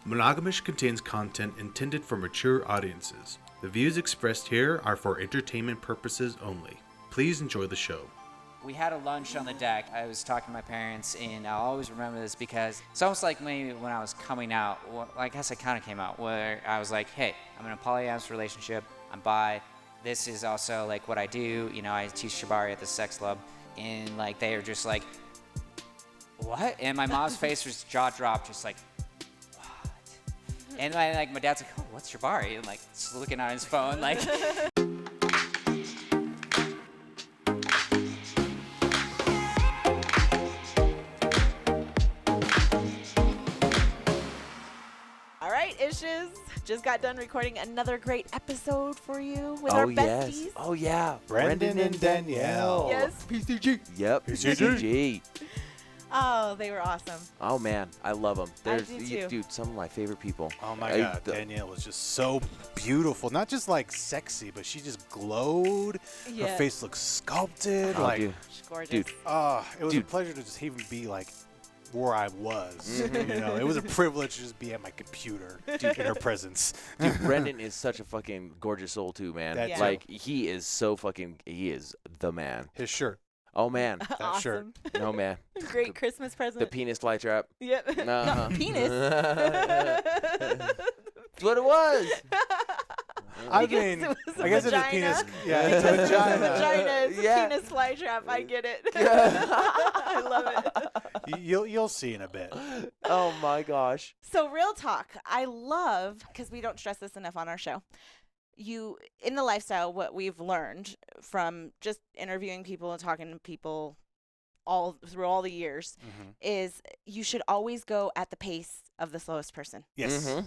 Monogam-ish contains content intended for mature audiences. The views expressed here are for entertainment purposes only. Please enjoy the show. We had a lunch on the deck. I was talking to my parents, and I'll always remember this because it's almost like maybe when I was coming out, well, I guess I kind of came out, where I was like, hey, I'm in a polyamorous relationship, I'm bi, this is also like what I do, you know, I teach shibari at the sex club, and like they were just like, what? And my mom's face was jaw dropped, just like, what? And like my dad's like, oh, what's shibari? And like just looking at his phone, like. Ishes. Just got done recording another great episode for you with our besties. Yes. Oh, yeah. Brenden and Danielle. Yes. PCG. Yep. PCG. Oh, they were awesome. Oh, man. I love them. I do too. Dude, some of my favorite people. Oh my God, Danielle was just so beautiful. Not just like sexy, but she just glowed. Yeah. Her face looked sculpted. Oh, like, dude. She's gorgeous. Dude. It was a pleasure to just even be like where I was. You know, it was a privilege to just be at my computer in her presence. Dude, Brenden is such a fucking gorgeous soul too, man. That like he is he is the man. His shirt. Oh man. That awesome. shirt. No man. Great Christmas present. The penis flytrap. Yep. Uh-huh. No, penis. That's what it was. I mean, I guess it's a penis. Yeah, it's a vagina. Vagina is Yeah. a penis flytrap. I get it. I love it. You'll see in a bit. Oh my gosh. So real talk, I love, because we don't stress this enough on our show, in the lifestyle, what we've learned from just interviewing people and talking to people through all the years is you should always go at the pace of the slowest person. Yes. Mm-hmm.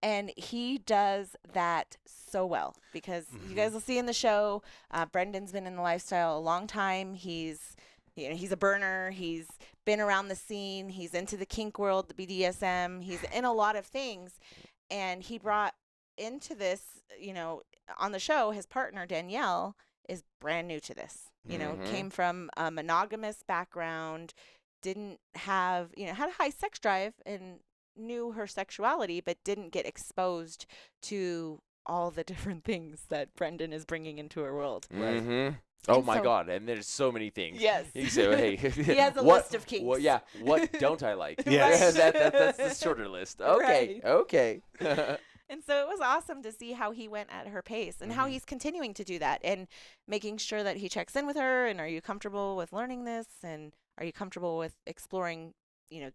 And he does that so well because you guys will see in the show, Brendan's been in the lifestyle a long time. He's a burner. He's been around the scene. He's into the kink world, the BDSM. He's in a lot of things. And he brought into this, on the show, his partner, Danielle, is brand new to this. Came from a monogamous background, didn't have, had a high sex drive and knew her sexuality, but didn't get exposed to all the different things that Brenden is bringing into her world. Mm-hmm. Oh my God! And there's so many things. Yes. You say, hey, he has a list of kinks. What don't I like? Yes. That's the shorter list. Okay. Right. Okay. And so it was awesome to see how he went at her pace and how he's continuing to do that and making sure that he checks in with her. And are you comfortable with learning this? And are you comfortable with exploring,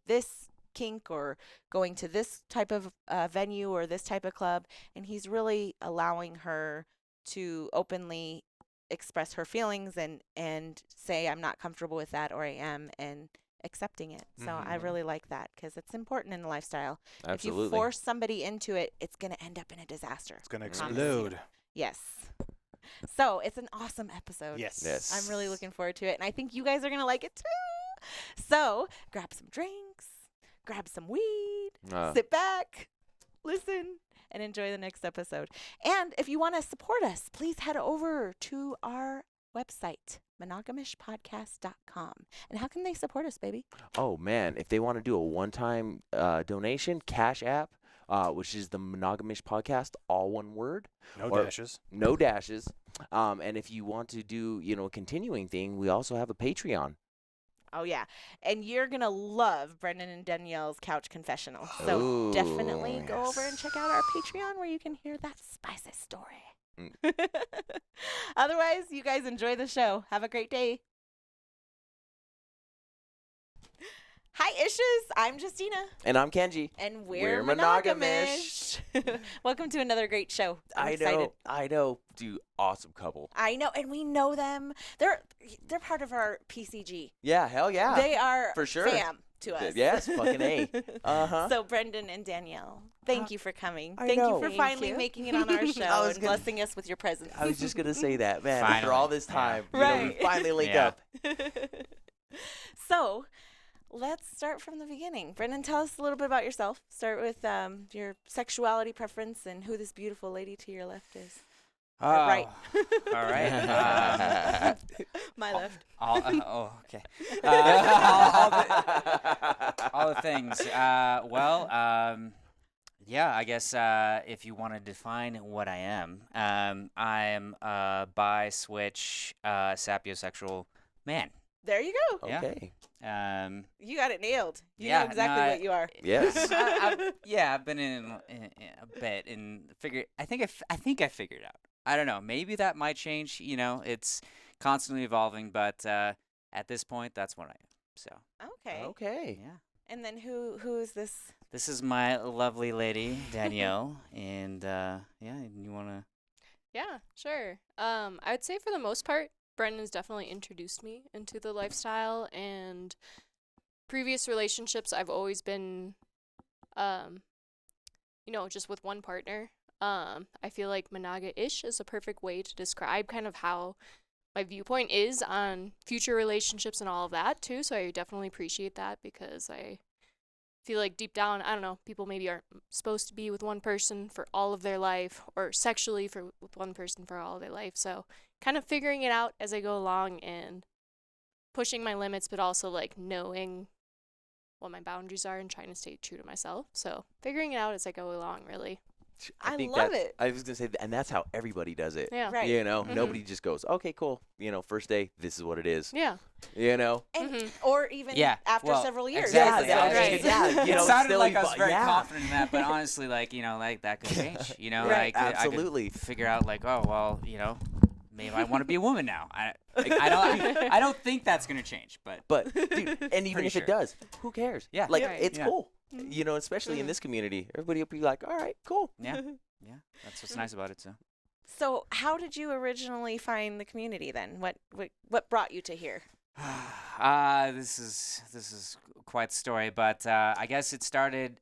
this kink or going to this type of venue or this type of club? And he's really allowing her to openly express her feelings and say, I'm not comfortable with that, or I am, and accepting it. So I really like that because it's important in the lifestyle. Absolutely. If you force somebody into it, it's going to end up in a disaster. It's going to explode. Yes. So it's an awesome episode. Yes. I'm really looking forward to it. And I think you guys are going to like it too. So grab some drinks, grab some weed, sit back, listen, and enjoy the next episode. And if you want to support us, please head over to our website, Monogam-ishpodcast.com. And how can they support us, baby? Oh, man. If they want to do a one-time donation, Cash App, which is the Monogam-ish Podcast, all one word. No dashes. No dashes. And if you want to do, a continuing thing, we also have a Patreon. Oh, yeah. And you're going to love Brenden and Danielle's Couch Confessional. So definitely go over and check out our Patreon where you can hear that spicy story. Otherwise, you guys enjoy the show. Have a great day. Hi, Ishes. I'm Justina. And I'm Kenji. And we're Monogam-ish. Welcome to another great show. I'm excited. I know. Dude, awesome couple. I know. And we know them. They're part of our PCG. Yeah, hell yeah. They are for sure. Fam to us. Yes, fucking A. Uh-huh. So, Brenden and Danielle, thank you for coming. I Thank know. you for finally making it on our show and blessing us with your presence. I was just going to say that, man. Finally. After all this time, Right. we finally link up. So, let's start from the beginning. Brenden, tell us a little bit about yourself. Start with your sexuality preference and who this beautiful lady to your left is. Right. All right. My left. Okay. All the things. Yeah, I guess if you want to define what I am, I'm a bi-switch sapiosexual man. There you go. Yeah. Okay. You got it nailed. You Yeah, know exactly no, what you are. Yes. I've been in a bit and figured. I think I figured it out. I don't know. Maybe that might change. You know, it's constantly evolving, but at this point, that's what I am. So. Okay. Okay. Yeah. And then who is this? This is my lovely lady Danielle, and you wanna. Yeah, sure. I would say for the most part, Brendan's definitely introduced me into the lifestyle, and previous relationships I've always been, just with one partner. I feel like monoga-ish is a perfect way to describe kind of how my viewpoint is on future relationships and all of that too. So I definitely appreciate that, because I feel like deep down, I don't know, people maybe aren't supposed to be with one person for all of their life, or sexually with one person for all of their life. So kind of figuring it out as I go along and pushing my limits, but also like knowing what my boundaries are and trying to stay true to myself. So figuring it out as I go along, really. I think love that's- it. I was gonna say, and that's how everybody does it. Yeah. Right. You know, Mhm. nobody just goes, okay, cool. You know, first day, this is what it is. Yeah. You know. And, Mhm. Or even Yeah, after well, several years. exactly. Yeah, I was Right. Yeah. You It know, sounded still like I was very yeah. confident in that, but honestly, like that could change. You know, Right. I Absolutely. could figure out like, oh well, maybe I want to be a woman now. I don't think that's gonna change, but But dude, and even Pretty if sure. it does, who cares? Yeah. Like Yeah. it's Yeah. cool. Mhm. You know, especially in Mm-hmm. Mhm. this community, everybody will be like, all right, cool. yeah, that's what's nice about it too. So how did you originally find the community then? What brought you to here? This is quite the story, but I guess it started.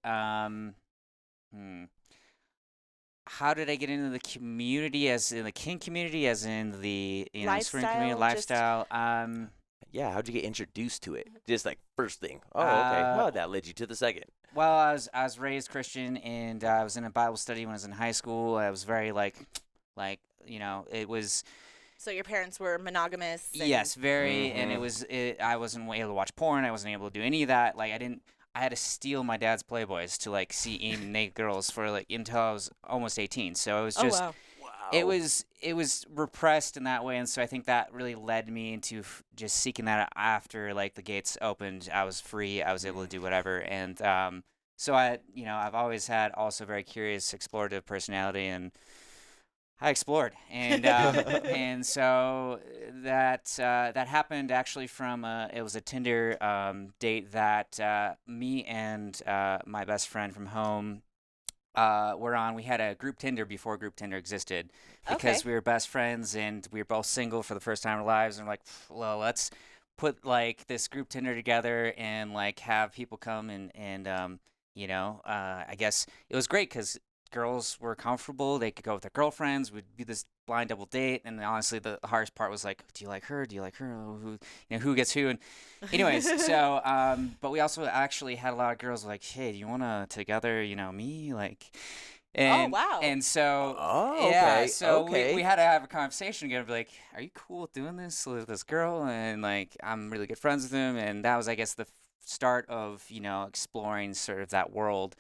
How did I get into the community, as in the kink community, as in the swing community Lifestyle, lifestyle? Yeah, how'd you get introduced to it? Just like first thing. Oh, okay. Uh, Well, that led you to the second. Well, I was raised Christian, and I was in a Bible study when I was in high school. I was very it was. So your parents were monogamous. And Yes, very, and Mhm. I wasn't able to watch porn. I wasn't able to do any of that. Like I had to steal my dad's Playboys to like see even naked girls for like until I was almost 18. So it was just wow. Wow. it was repressed in that way, and so I think that really led me into just seeking that after like the gates opened. I was free. I was able to do whatever, and so I've always had also very curious, explorative personality, and I explored, and and so that happened actually from it was a Tinder date that me and my best friend from home were on. We had a group Tinder before group Tinder existed, because Okay. we were best friends and we were both single for the first time in our lives, and we're like, well, let's put like this group Tinder together and like have people come and I guess it was great because girls were comfortable. They could go with their girlfriends. We'd do this blind double date, and honestly, the hardest part was like, do you like her? Do you like her? Who gets who? And anyways, so but we also actually had a lot of girls like, hey, do you wanna together? Me like. And, wow. And so, Oh, yeah, okay, so okay. we had to have a conversation again, be like, are you cool with doing this with this girl? And like, I'm really good friends with him, and that was, I guess, the start of exploring sort of that world.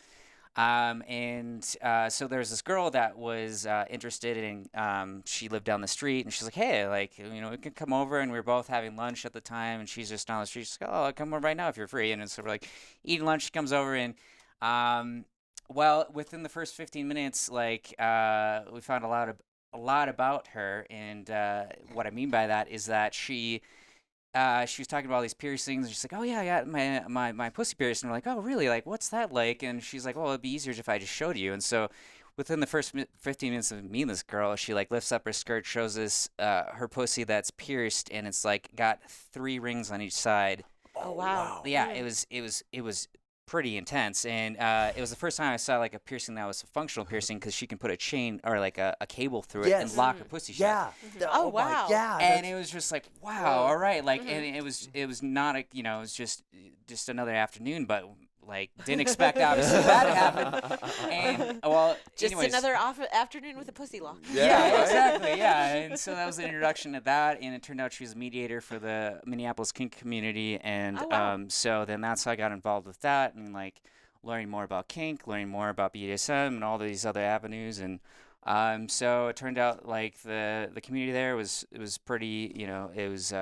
So there's this girl that was interested in, she lived down the street, and she's like, hey, like, we can come over, and we were both having lunch at the time, and she's just down the street. She's like, oh, I'll come over right now if you're free. And so we're like eating lunch. She comes over, and well, within the first 15 minutes, like, we found a lot about her, and what I mean by that is that she was talking about all these piercings, and she's like, oh yeah, I got my pussy pierced, and we're like, oh really, like what's that like? And she's like, well, it'd be easier if I just showed you. And so within the first 15 minutes of meeting this girl, she like lifts up her skirt, shows us her pussy that's pierced, and it's like got 3 rings on each side. Oh, wow. Yeah, it was pretty intense, and it was the first time I saw like a piercing that was a functional piercing, because she can put a chain or like a cable through it and Yes. lock her pussy shut. Yeah. Oh, my- wow. Yeah. And that's- it was just like, wow, all right, like, and it was not a, it was just another afternoon, but like didn't expect obviously that to happen. And well, Just anyways, another afternoon with a pussy lock. yeah, right? exactly, yeah. And so that was the introduction to that, and it turned out she was a mediator for the Minneapolis kink community, and Oh, wow. so then that's how I got involved with that, and like learning more about kink, learning more about BDSM and all these other avenues. And so it turned out like the community there was pretty, it was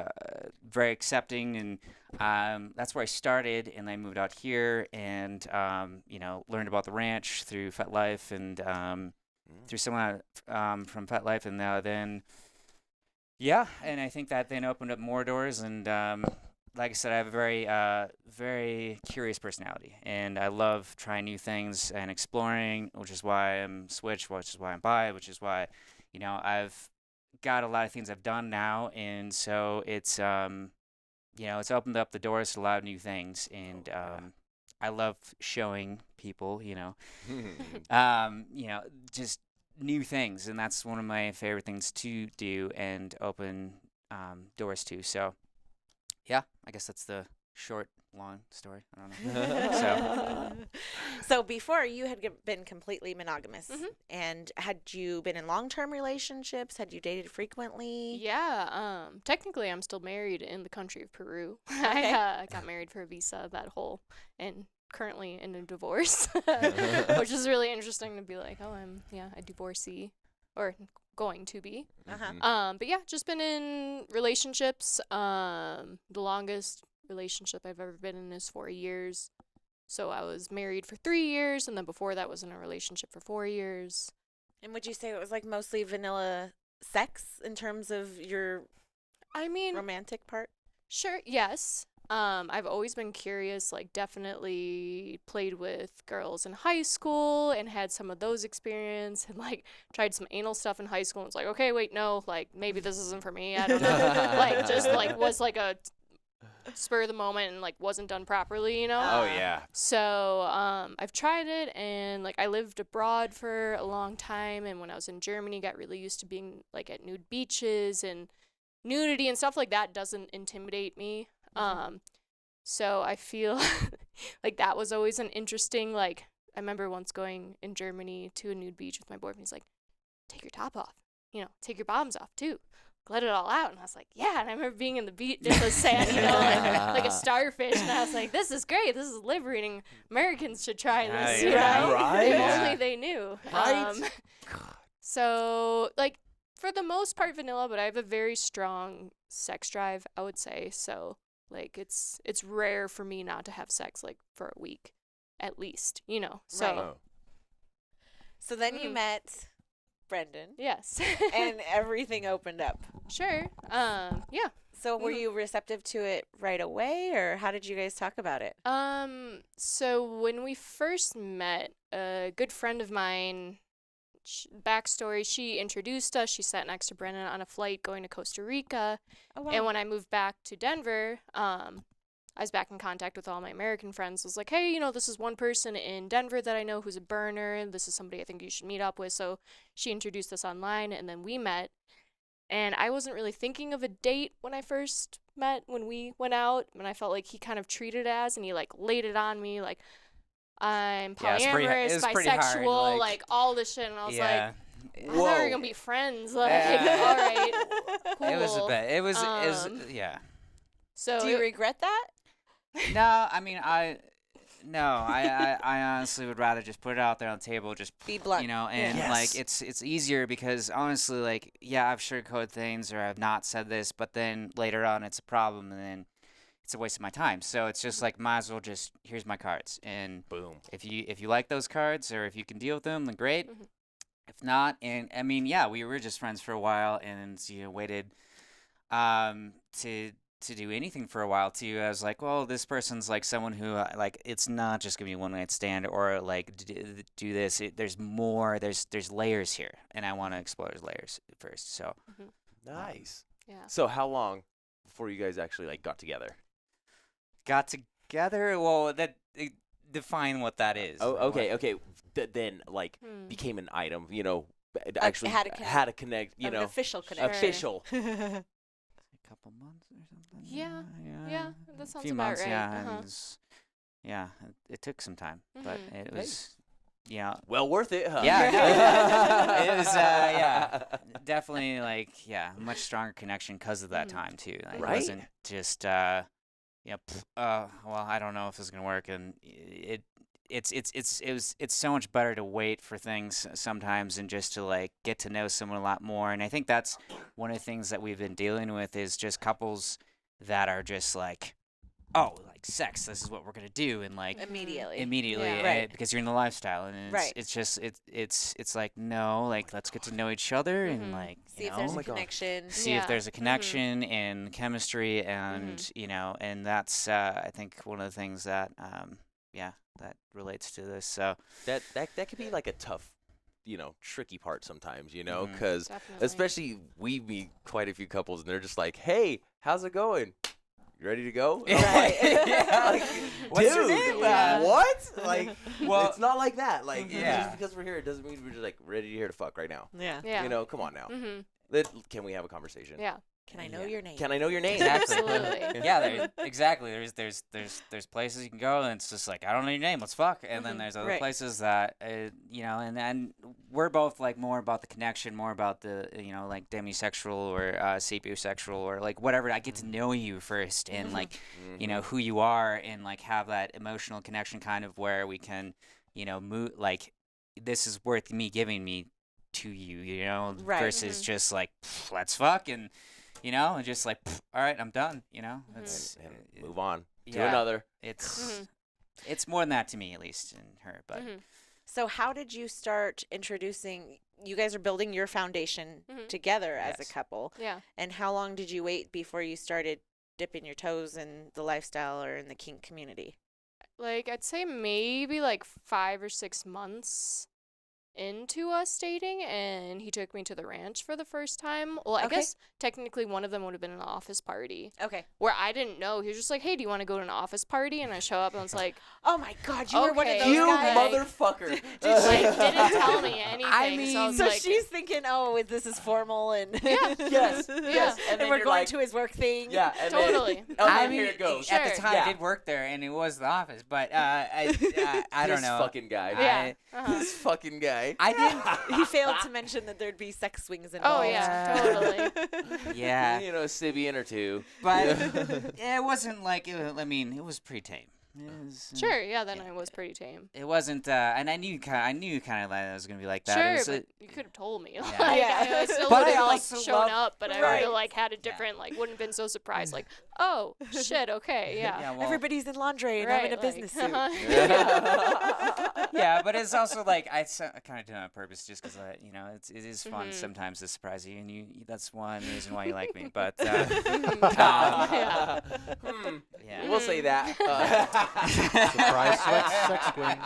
very accepting, and that's where I started. And I moved out here and learned about the ranch through FetLife and through someone from FetLife, and then and I think that then opened up more doors. And like I said, I have a very curious personality, and I love trying new things and exploring, which is why I'm switched, which is why I'm bi, which is why, I've got a lot of things I've done now, and so it's it's opened up the doors to a lot of new things, and I love showing people, just new things, and that's one of my favorite things to do and open doors to. So. Yeah, I guess that's the short, long story. I don't know. So before, you had been completely monogamous. And had you been in long-term relationships? Had you dated frequently? Yeah, technically I'm still married in the country of Peru. Okay. I got married for a visa, and currently in a divorce, which is really interesting to be like, oh, I'm a divorcee, or going to be. But yeah, just been in relationships. The longest relationship I've ever been in is 4 years. So I was married for 3 years, and then before that was in a relationship for 4 years. And would you say it was like mostly vanilla sex in terms of your romantic part? Sure, yes. I've always been curious, like definitely played with girls in high school and had some of those experience, and like tried some anal stuff in high school and was like, okay, wait, no, like maybe this isn't for me. I don't know. Like just like was like a spur of the moment and like wasn't done properly, Oh yeah. So I've tried it, and like I lived abroad for a long time, and when I was in Germany got really used to being like at nude beaches, and nudity and stuff like that doesn't intimidate me. So I feel like that was always an interesting, like, I remember once going in Germany to a nude beach with my boyfriend. He's like, take your top off, take your bottoms off too, let it all out. And I was like, yeah. And I remember being in the beach in the sand, like a starfish. And I was like, this is great. This is liberating. Americans should try this, Right? If only they knew. Right? So like for the most part vanilla, but I have a very strong sex drive, I would say. So like it's rare for me not to have sex like for a week at least, So Right. So then you met Brenden. Yes. And everything opened up. Sure. Yeah. So were you receptive to it right away, or how did you guys talk about it? So when we first met, a good friend of mine, backstory, she introduced us. She sat next to Brenden on a flight going to Costa Rica. Oh, wow. And when I moved back to Denver, I was back in contact with all my American friends. I was like, hey, this is one person in Denver that I know who's a burner. This is somebody I think you should meet up with. So she introduced us online, and then we met. And I wasn't really thinking of a date when I first met, when we went out. And I felt like he kind of treated it as, and he like laid it on me, like, I'm polyamorous, bisexual, like all this shit, and I was like, I thought we were gonna be friends, like, all right, cool. It was a bit. It was yeah. So do you regret that? No, I mean, I honestly would rather just put it out there on the table, just be blunt, and Yes. like it's easier because honestly, like, yeah, I've sugarcoated things or I've not said this, but then later on it's a problem, and then it's a waste of my time. So it's just like, might as well just, here's my cards, and boom. If you like those cards, or if you can deal with them, then great. If not, and I mean, yeah, we were just friends for a while, and waited to do anything for a while too. I was like, well, this person's like someone who like, it's not just gonna be one night stand, or like do this. There's more. There's layers here, and I want to explore those layers first. So Nice. Yeah. So how long before you guys actually like got together? Got together? Well, define what that is. Oh, okay. Then like became an item, actually had a connect, an official connection. Official. A couple months or something. Yeah, that sounds a few about months, right. Yeah, it took some time, but it was, well worth it, huh? Yeah, it was, definitely like, much stronger connection because of that time too. Like, Right. It wasn't just, well, I don't know if this is gonna work, and it it's so much better to wait for things sometimes and just to like get to know someone a lot more. And I think that's one of the things that we've been dealing with is just couples that are just like, oh, like sex, this is what we're gonna do, and like Immediately. yeah. Right. Because you're in the lifestyle, and Right. it's just it's like, no, like let's get to know each other and like See if there's a connection. see if there's a connection and chemistry, and you know, and that's I think one of the things that that relates to this. So That could be like a tough, tricky part sometimes, Mhm. because Definitely. especially we meet quite a few couples and they're just like, hey, how's it going? You ready to go? And I'm like, Yeah. like, What's your dude, name? what? Like, Well, it's not like that. Like, Yeah. just because we're here, it doesn't mean we're just like ready to here to fuck right now. Yeah. Yeah. Come on now. Mm-hmm. Can we have a conversation? Yeah. Can I know Yeah. your name? Can I know your name? Exactly. Absolutely. Yeah, exactly. There's places you can go, and it's just like, I don't know your name, let's fuck. And then there's other Right. places that, and we're both like more about the connection, more about the, like demisexual or sapiosexual or like whatever. I get to know you first and like, who you are, and like have that emotional connection kind of where we can, move, like, this is worth me giving me to you, Right. versus just like, let's fuck and. And just like, all right, I'm done. It's And move on to yeah. another. It's more than that to me, at least in her. But So how did you start introducing? You guys are building your foundation Mhm. together as a Yes. couple. Yeah. And how long did you wait before you started dipping your toes in the lifestyle or in the kink community? Like, I'd say maybe like 5 or 6 months into us dating, and he took me to the ranch for the first time. Well, I Okay. guess technically one of them would have been an office party Okay. where I didn't know. He was just like, hey, do you want to go to an office party? And I show up and it's like, Oh my God, you were one of Okay. those You guys. motherfucker. like didn't tell me anything. So I was So like, she's thinking, oh, this is formal, and Yeah. Yes, yes. And then we're you're going like, to his work thing. yeah, and Totally. Then, oh, I then here it goes. at the Sure. time, Yeah. I did work there, and it was the office. But I don't This know. fucking guy. yeah. This fucking guy. I didn't. He failed to mention that there'd be sex swings Oh, involved. yeah, totally. Yeah, A Sibian or two. but it wasn't like. I mean, it was pretty tame. It was, Sure, yeah, then I was pretty tame. It wasn't, and I knew kind of that it was gonna be like that. It Sure, was, but you could have told me. Yeah. Like, Yeah. I still But would I have like also shown love- up, but I would Right. have like had a different wouldn't have been so surprised. Like, oh shit, okay, yeah. yeah, well, Everybody's in lingerie and Right, I'm in a like, business suit. yeah, but it's also like I kind of do it on purpose, just because it is fun Mhm. sometimes to surprise you, and that's one reason why you like me. But Yeah. yeah. We'll say that. Surprise sex swing.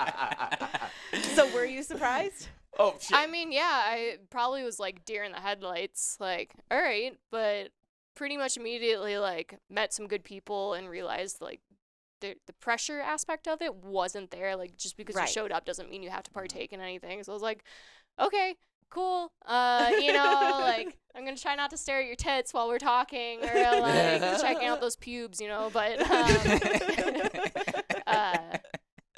So were you surprised? Oh, shit. I mean, yeah, I probably was like deer in the headlights, like, all right, but pretty much immediately like met some good people and realized like the pressure aspect of it wasn't there. Like, just because Right. you showed up doesn't mean you have to partake in anything. So I was like, okay, cool. Like, I'm gonna try not to stare at your tits while we're talking, or like checking out those pubes, but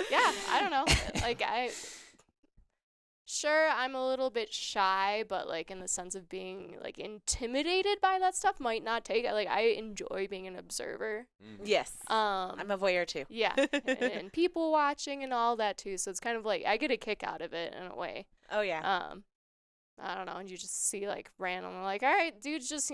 yeah, I don't know. Like, sure, I'm a little bit shy, but like in the sense of being like intimidated by that stuff might not take it. Like, I enjoy being an observer. Yes. I'm a voyeur too. Yeah, and people watching and all that too. So it's kind of like I get a kick out of it in a way. Oh yeah. I don't know, and you just see like random, like, all right, dude's just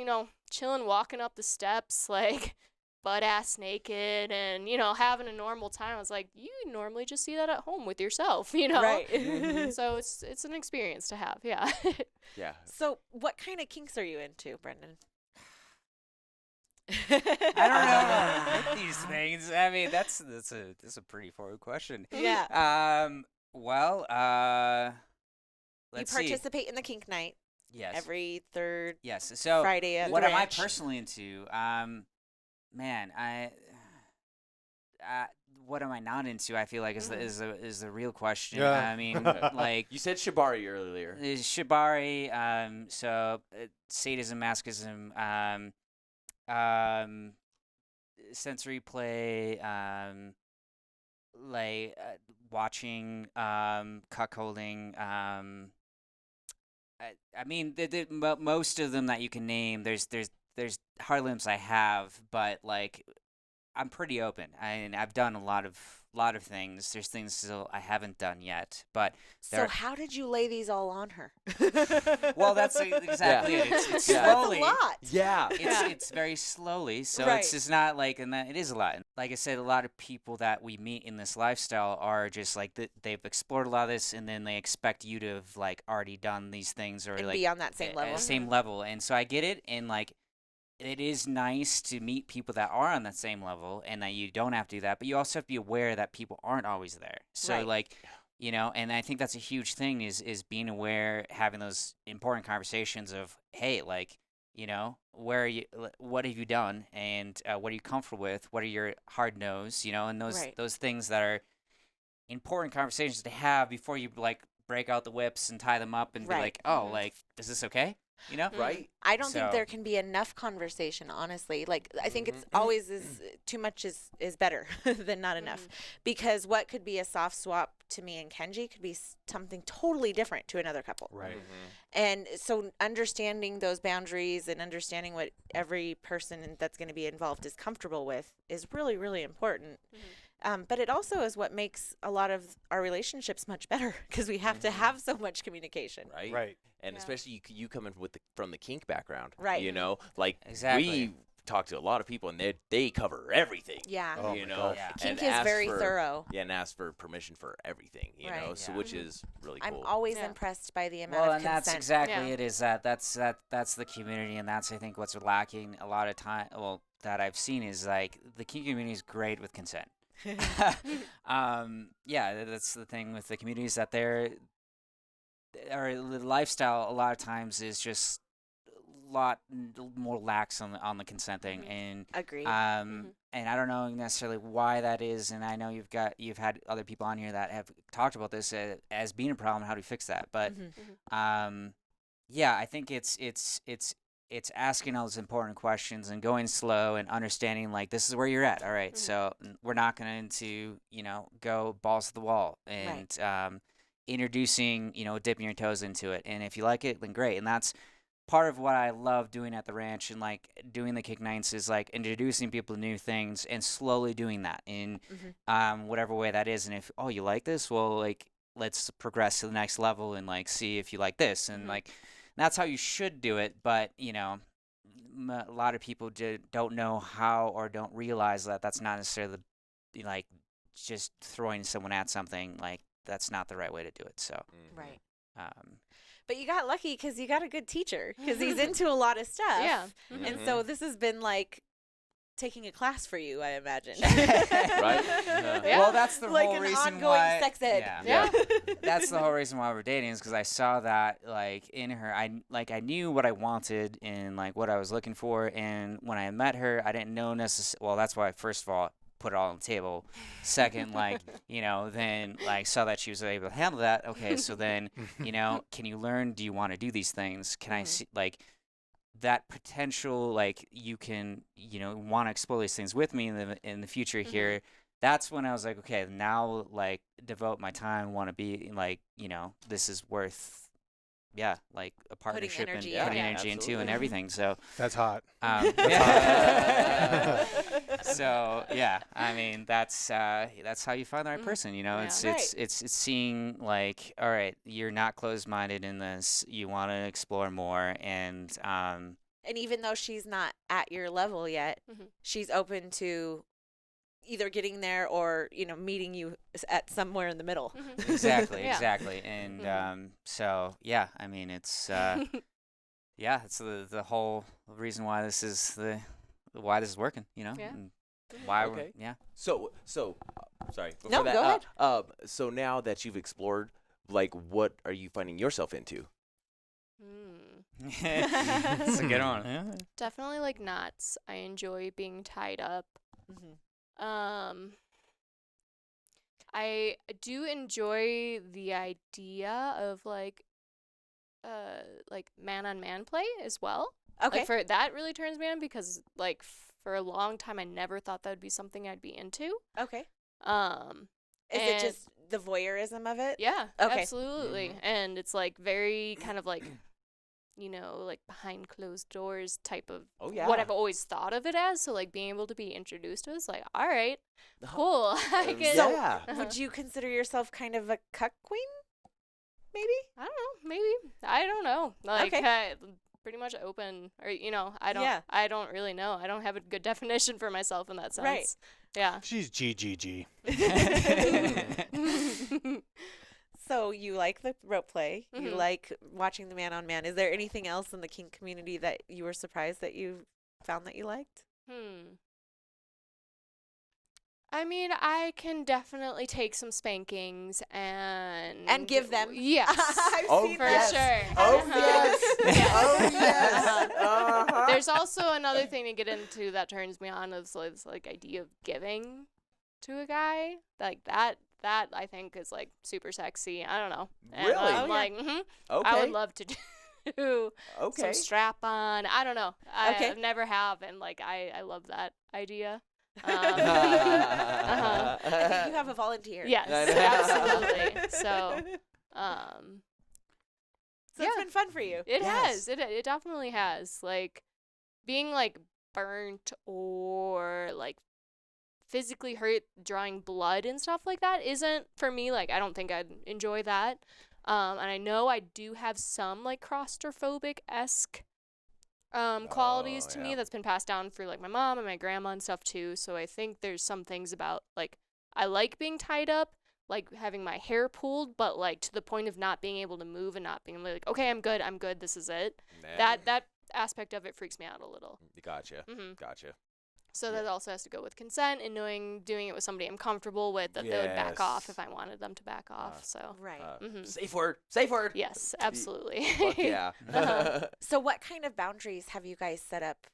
chilling, walking up the steps, like butt ass naked, and having a normal time. I was like, you normally just see that at home with yourself, Right. So it's an experience to have, yeah. Yeah. So what kind of kinks are you into, Brenden? I don't know these things. I mean, that's a pretty forward question. Yeah. Well, You let's see. participate in the kink night Yes. every third Yes. So Friday at what the am I ranch. personally into? Man, what am I not into? I feel like is the real question. Yeah. I mean, like You said Shibari earlier. shibari, so sadism, masochism, sensory play, like watching, cuckolding. I mean, most of them that you can name. There's hard limits I have, but like I'm pretty open, and I've done a lot of things. There's things still I haven't done yet, but So how did you lay these all on her? well, that's exactly it. It's Yeah. slowly. That's a lot. Yeah. It's very slowly, so Right. it's just not like, and that it is a lot. Like I said, a lot of people that we meet in this lifestyle are just like they've explored a lot of this, and then they expect you to have like already done these things or And like be on that same level. same level. And so I get it, and like it is nice to meet people that are on that same level, and that you don't have to do that, but you also have to be aware that people aren't always there. So Right. like, you know, and I think that's a huge thing is being aware, having those important conversations of, hey, like, you know, where are you, what have you done, and what are you comfortable with, what are your hard no's, you know, and Right. those things that are important conversations to have before you like break out the whips and tie them up and Right. be like, oh, Mhm. like, is this okay, you know? Right. I don't think So- there can be enough conversation, honestly. Like, I think it's Mhm. always too much is better than not enough. Because what could be a soft swap to me and Kenji could be something totally different to another couple. Right. And so understanding those boundaries and understanding what every person that's going to be involved is comfortable with is really, really important. But it also is what makes a lot of our relationships much better because we have to have so much communication. Right. Right. And Yeah. especially you coming from the kink background. Right. You know, like Exactly. we talk to a lot of people and they cover everything. Yeah. Oh you my know, gosh. Yeah. Kink and is ask very for- thorough. Yeah, and ask for permission for everything. You Right. know, so Yeah. which is really I'm cool. always Yeah. impressed by the amount Well, of and consent. that's exactly Yeah. it. Is that's the community, and that's I think what's lacking a lot of time. Well, that I've seen is like the kink community is great with consent. Yeah, that's the thing with the communities that or the lifestyle a lot of times is just a lot more lax on the consent thing, Mhm. and Agreed. and I don't know necessarily why that is, and I know you've had other people on here that have talked about this as being a problem. How do we fix that? But Mhm. yeah, I think it's asking all those important questions and going slow and understanding like this is where you're at. All right, Mhm. so we're not going to go balls to the wall and introducing dipping your toes into it. And if you like it, then great. And that's part of what I love doing at the ranch and like doing the kick nights is like introducing people to new things and slowly doing that in whatever way that is. And if you like this, well, like let's progress to the next level and like see if you like this and Mhm. like that's how you should do it. But a lot of people don't know how or don't realize that that's not necessarily like just throwing someone at something. Like that's not the right way to do it. So Right. um, But you got lucky because you got a good teacher because he's into a lot of stuff. Yeah. And so this has been like taking a class for you, I imagine. Right? Yeah. well, that's the Like whole an reason ongoing why. sex ed. Yeah. Yeah. That's the whole reason why we're dating is because I saw that like in her. I knew what I wanted and like what I was looking for, and when I met her, I didn't know necessarily. Well, that's why first of all put it all on the table. Second, like then like saw that she was able to handle that. Okay, so then can you learn? Do you want to do these things? Can I see like that potential? Like you can want to explore these things with me in the future here. That's when I was like, okay, now like devote my time, want to be like, this is worth, like a partnership and energy putting into it. energy into and Absolutely. everything. So, That's hot. yeah. So yeah, I mean that's how you find the right person. It's Yeah. it's seeing like, all right, you're not closed-minded in this. You want to explore more, and And even though she's not at your level yet, Mhm. she's open to either getting there or, meeting you at somewhere in the middle. Mhm. exactly, Yeah. exactly, and Mhm. so yeah, I mean it's yeah, it's the whole reason why this is why this is working, Yeah. and why Okay. we're So sorry. Before No, that, go ahead. So now that you've explored, like, what are you finding yourself into? It's a good one. Yeah. Definitely like knots. I enjoy being tied up. Mhm. I do enjoy the idea of like man on man play as well. Okay. Like for that really turns me on because like for a long time I never thought that would be something I'd be into. Okay. Um Is it and- just the voyeurism of it? Yeah, Okay. absolutely. And it's like very kind of like like behind closed doors type of Oh, yeah. what I've always thought of it as. So like being able to be introduced to it is like, all right, cool. I guess. So, Yeah. would you consider yourself kind of a cuck queen? Maybe? I don't know. Maybe. I don't know. Like, Okay. pretty much open, or Yeah. I don't really know. I don't have a good definition for myself in that sense. Right. Yeah. She's GGG. So you like the rope play. You Mhm. like watching the man on man. Is there anything else in the kink community that you were surprised that you found that you liked? I mean, I can definitely take some spankings and give them? Yes. I've Oh, seen for that. sure. Oh, Uh-huh. yes. Yes. Oh, yes. Uh-huh. Uh-huh. There's also another thing to get into that turns me on is this like idea of giving to a guy like that. That I think is like super sexy. I don't know. And Really? I'm Oh, yeah. like, Okay. I would love to do Okay. some strap on. I don't know. Okay. I've never have, and like I love that idea. I think you have a volunteer. Yes, absolutely. So, So it's been fun for you. it Yes. has. It definitely has. Like being like burnt or like physically hurt, drawing blood and stuff like that isn't for me. Like I don't think I'd enjoy that. And I know I do have some like claustrophobic-esque qualities to me yeah. that's been passed down for like my mom and my grandma and stuff too. So I think there's some things about like I like being tied up, like having my hair pulled, but like to the point of not being able to move and not being like, okay, I'm good, this is it. That aspect of it freaks me out a little. Gotcha. hmm Gotcha. So that also has to go with consent and doing it with somebody I'm comfortable with, that they would back off if I wanted them to back off. So Right. Safe word. Safe word. yes, absolutely. Fuck yeah. Uh-huh. So what kind of boundaries have you guys set up?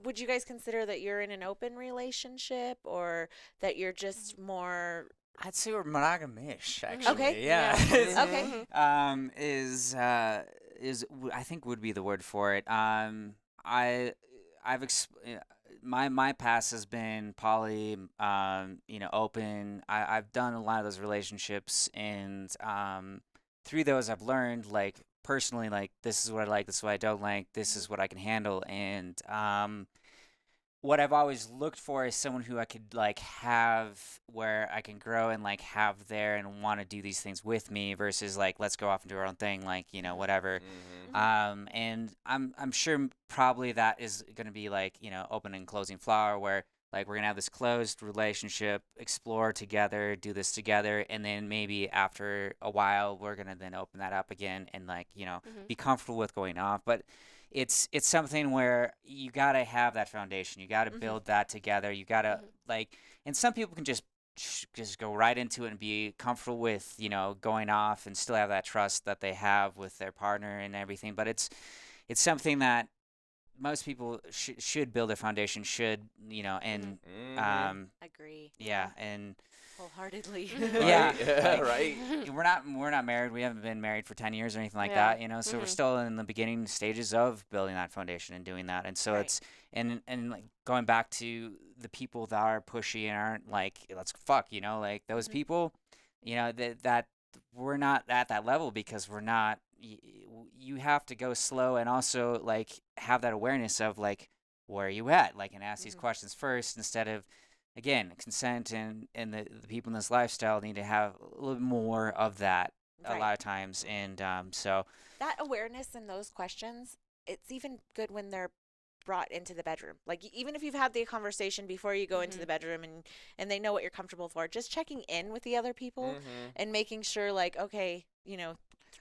Would you guys consider that you're in an open relationship or that you're just more I'd say we're monogam-ish, actually. Okay. Yeah. Okay. I think would be the word for it. My past has been poly, open. I've done a lot of those relationships, and through those I've learned, like, personally, like, this is what I like, this is what I don't like, this is what I can handle, and what I've always looked for is someone who I could like have where I can grow and like have there and want to do these things with me versus like let's go off and do our own thing, like whatever. And I'm sure probably that is gonna be like open and closing flower where like we're gonna have this closed relationship, explore together, do this together, and then maybe after a while we're gonna then open that up again and like be comfortable with going off, but. It's something where you gotta have that foundation. You gotta build that together. You gotta like, and some people can just go right into it and be comfortable with going off and still have that trust that they have with their partner and everything. But it's something that most people should build a foundation. And agree? yeah, and. Wholeheartedly. Yeah, Right. We're not married. We haven't been married for 10 years or anything like Yeah. that, so we're still in the beginning stages of building that foundation and doing that. And so Right. it's and like going back to the people that are pushy and aren't like let's fuck, like those people, that we're not at that level because we're not you have to go slow and also like have that awareness of like where are you at, like, and ask these questions first instead of again, consent and the people in this lifestyle need to have a little bit more of that a lot of times. And so that awareness and those questions, it's even good when they're brought into the bedroom. Like even if you've had the conversation before you go into the bedroom and they know what you're comfortable for, just checking in with the other people and making sure like, okay,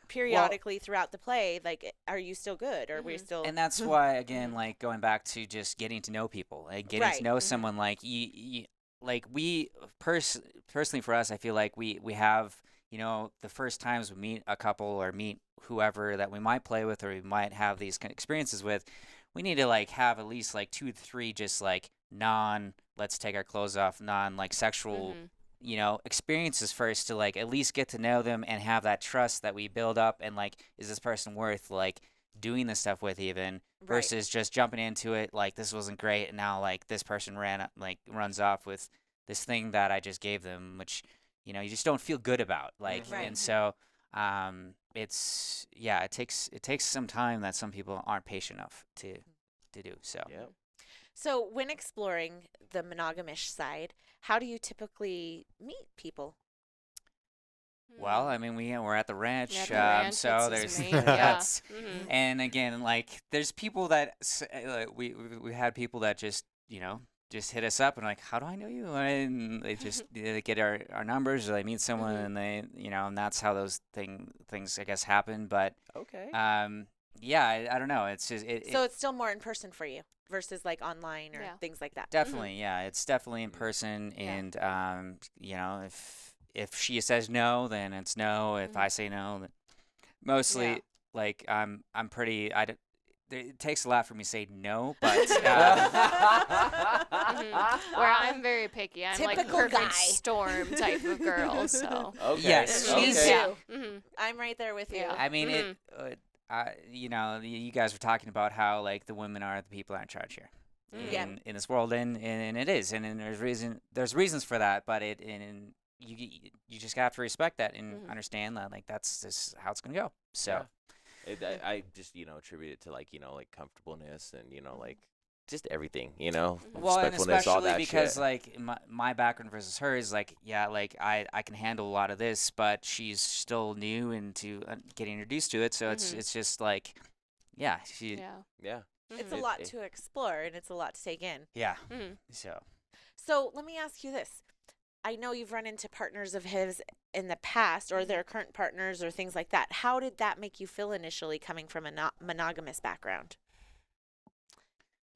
periodically throughout the play, like, are you still good? Or are we still... And that's why, again, like, going back to just getting to know people, like, getting to know someone, like, like, we, personally for us, I feel like we have, the first times we meet a couple or meet whoever that we might play with or we might have these kind of experiences with, we need to, like, have at least, like, 2 to 3 just, like, let's take our clothes off, like, sexual... experiences first to like at least get to know them and have that trust that we build up and like is this person worth like doing this stuff with even versus just jumping into it like this wasn't great and now like this person runs off with this thing that I just gave them which you just don't feel good about like and so it takes some time that some people aren't patient enough to do. So Yep. So when exploring the monogamish side, how do you typically meet people? well, I mean, we're at the ranch, At the ranch, so that's his there's main, that's Mhm. and again, like there's people that we had people that just just hit us up and like, how do I know you? And they just they get our numbers, or they meet someone, Mhm. and they and that's how those things I guess happen. But Okay. yeah, I don't know. It's just So it's still more in person for you versus like online or Yeah. things like that. definitely, yeah, it's definitely in person, Yeah. and if she says no, then it's no. If I say no, then mostly Yeah. like I'm pretty. It takes a lot for me to say no, but Where I'm very picky. I'm like Typical perfect guy. storm type of girl. So Okay. Yes, Me she's- too. Mhm. I'm right there with you. Yeah. I mean it. You guys were talking about how like the women are the people that are in charge here. Yeah. In this world, and it is, and there's reasons for that, but you just have to respect that and understand that like that's just how it's gonna go. So I just attribute it to like comfortableness and like just everything well, and respectfulness, all especially that because shit. like my background versus hers, like like I can handle a lot of this, but she's still new into getting introduced to it, so it's just like she Yeah. Yeah. It's a Mhm. lot to explore and it's a lot to take in. Mhm. So let me ask you this. I know you've run into partners of his in the past or their current partners or things like that. How did that make you feel initially coming from a monogamous background?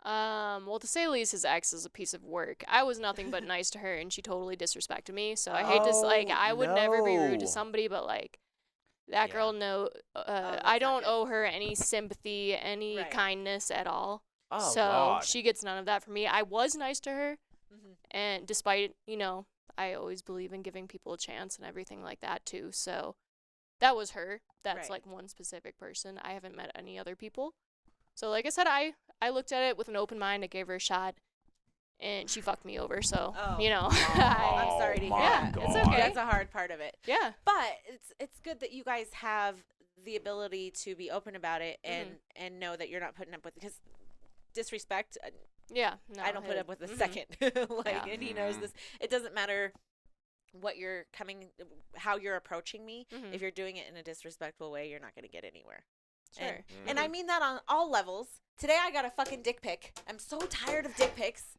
Well, to say the least, his ex is a piece of work. I was nothing but nice to her, and she totally disrespected me. So I hate to I would never be rude no. to somebody, but like that Yeah. girl, no, that's I not don't good. owe her any sympathy, any Right. kindness at all. Oh So God. she gets none of that from me. I was nice to her, Mhm. and despite I always believe in giving people a chance and everything like that too. So that was her. That's Right. like one specific person. I haven't met any other people. So like I said, I looked at it with an open mind. I gave her a shot, and she fucked me over. So Oh. I'm sorry to hear my that. it's okay. That's a hard part of it. yeah. But it's good that you guys have the ability to be open about it and know that you're not putting up with, because disrespect, Yeah. No, I don't put it- up with a mhm. second. Yeah. And he knows this. It doesn't matter how you're approaching me. Mhm. If you're doing it in a disrespectful way, you're not going to get anywhere. Sure. And I mean that on all levels. Today I got a fucking dick pic. I'm so tired of dick pics.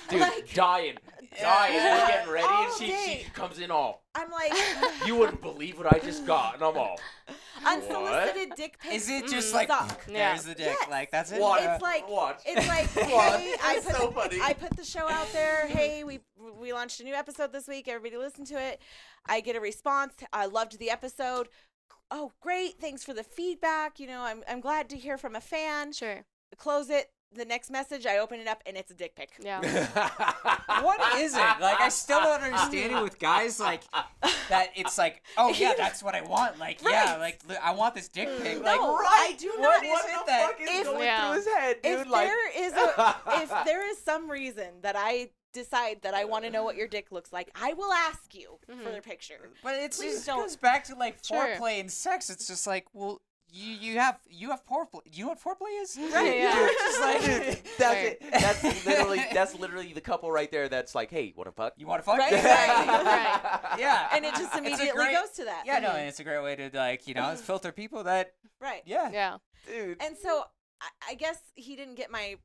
Dude, like- dying. We're getting ready, and All she day. comes in all. I'm like, You wouldn't believe what I just got, and I'm all. unsolicited dick pics. Is it just Mhm. like suck. Yeah. there's the dick, Yes. like that's it? What? It's like Watch. It's like, What? hey, That's so funny. I put the show out there. Hey, we launched a new episode this week. Everybody listen to it. I get a response. I loved the episode. Oh, great. Thanks for the feedback. I'm glad to hear from a fan. Sure. Close it. The next message, I open it up and it's a dick pic. Yeah. What is it? Like, I still don't understand it with guys, like, that it's like, oh, yeah, that's what I want. Like, yeah, Right. like, I want this dick pic. No, Like, I do what not. is What it the that- fuck is if- going Yeah. through his head, dude? If Like, there is some reason that I decide that I want to know what your dick looks like, I will ask you for the picture. But it Please just don't. goes back to, like, Sure. foreplay and sex. It's just like, well, you have foreplay. Do you know what foreplay is? Right. Yeah. It's just like, that's Right. it. That's literally the couple right there. That's like, hey, wanna fuck? you want to fuck? Right, right. Yeah. And it just It's a immediately great- goes to that. Yeah, no, and it's a great way to, like, filter people that, Right. yeah. Yeah. Dude. And so I guess he didn't get my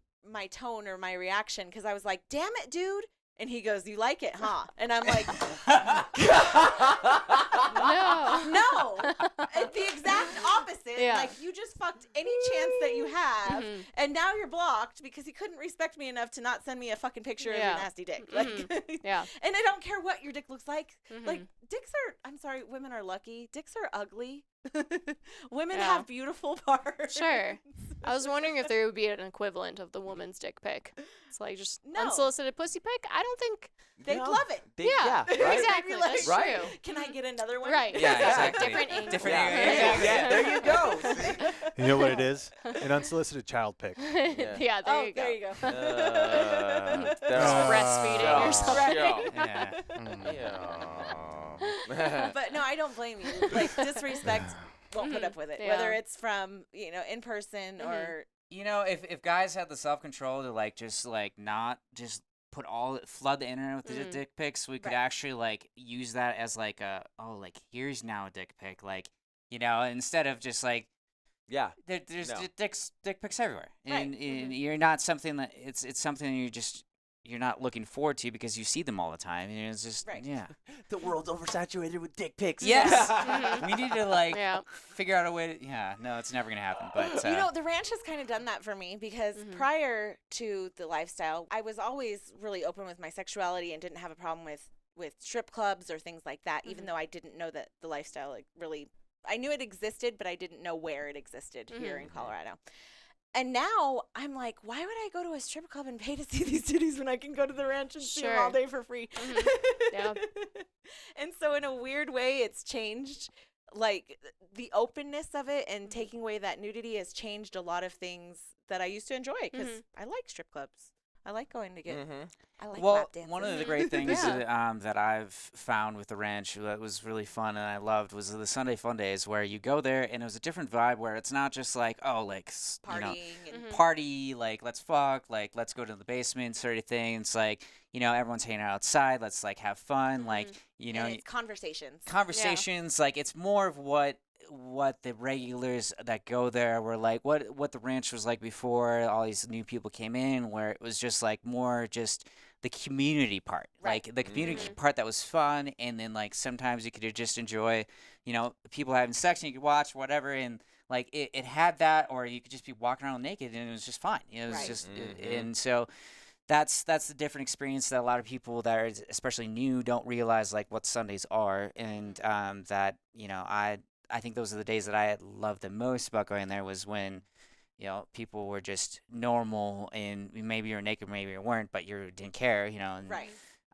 tone or my reaction, because I was like, damn it, dude. And he goes, you like it, huh? And I'm like, No. no. It's the exact opposite. Yeah. Like, you just fucked any chance that you have, Mhm. and now you're blocked because he couldn't respect me enough to not send me a fucking picture of Yeah. your nasty dick. Like, Yeah. and I don't care what your dick looks like. Mhm. Like, dicks are, I'm sorry, women are lucky. Dicks are ugly. Women Yeah. have beautiful parts. Sure. I was wondering if there would be an equivalent of the woman's dick pic. It's like just No. unsolicited pussy pic. I don't think. They'd No. love it. Yeah. right? Exactly. Like, That's Right. true. Can I get another one? Right. Yeah, exactly. Different angle. Different Yeah. angle. Yeah. Exactly. Yeah, there you go. See? You know what it is? An unsolicited child pic. Yeah. There Oh, you go. there you go. Just Uh, breastfeeding or something. Yeah. Mm. Yeah. But no, I don't blame you. Like, disrespect, won't put up with it. Yeah. Whether it's from, in person or... If guys had the self-control to, like, just, like, not just flood the internet with the dick pics, we could actually, like, use that as, like, here's now a dick pic. Like, instead of just, like, Yeah. there's dick pics everywhere. And, Right. and you're not something that, it's something you're not looking forward to because you see them all the time. And it's just, yeah. The world's oversaturated with dick pics. Yes. We need to, like, Yeah. figure out a way to, no, it's never going to happen. But, the ranch has kind of done that for me because prior to the lifestyle, I was always really open with my sexuality and didn't have a problem with strip clubs or things like that, even though I didn't know that the lifestyle, like, really, I knew it existed, but I didn't know where it existed here in Colorado. And now I'm like, why would I go to a strip club and pay to see these titties when I can go to the ranch and see them all day for free? Yeah. And so in a weird way, it's changed. Like, the openness of it and taking away that nudity has changed a lot of things that I used to enjoy because I like strip clubs. I like going to get, I like lap dancing. One of the great things that I've found with the ranch that was really fun and I loved was the Sunday Fun Days where you go there and it was a different vibe where it's not just like, partying and party, like, let's fuck, like, let's go to the basement sort of thing. It's like, everyone's hanging out outside. Let's, like, have fun. Like, and it's conversations. Like, it's more of what the regulars that go there were like, what the ranch was like before all these new people came in, where it was just like more just the community part, like the community part that was fun, and then like sometimes you could just enjoy, people having sex and you could watch whatever, and like it had that, or you could just be walking around naked and it was just fine, it was just, and so. That's the different experience that a lot of people that are especially new don't realize, like, what Sundays are, and that I think those are the days that I loved the most about going there was when, people were just normal and maybe you were naked, maybe you weren't, but you didn't care,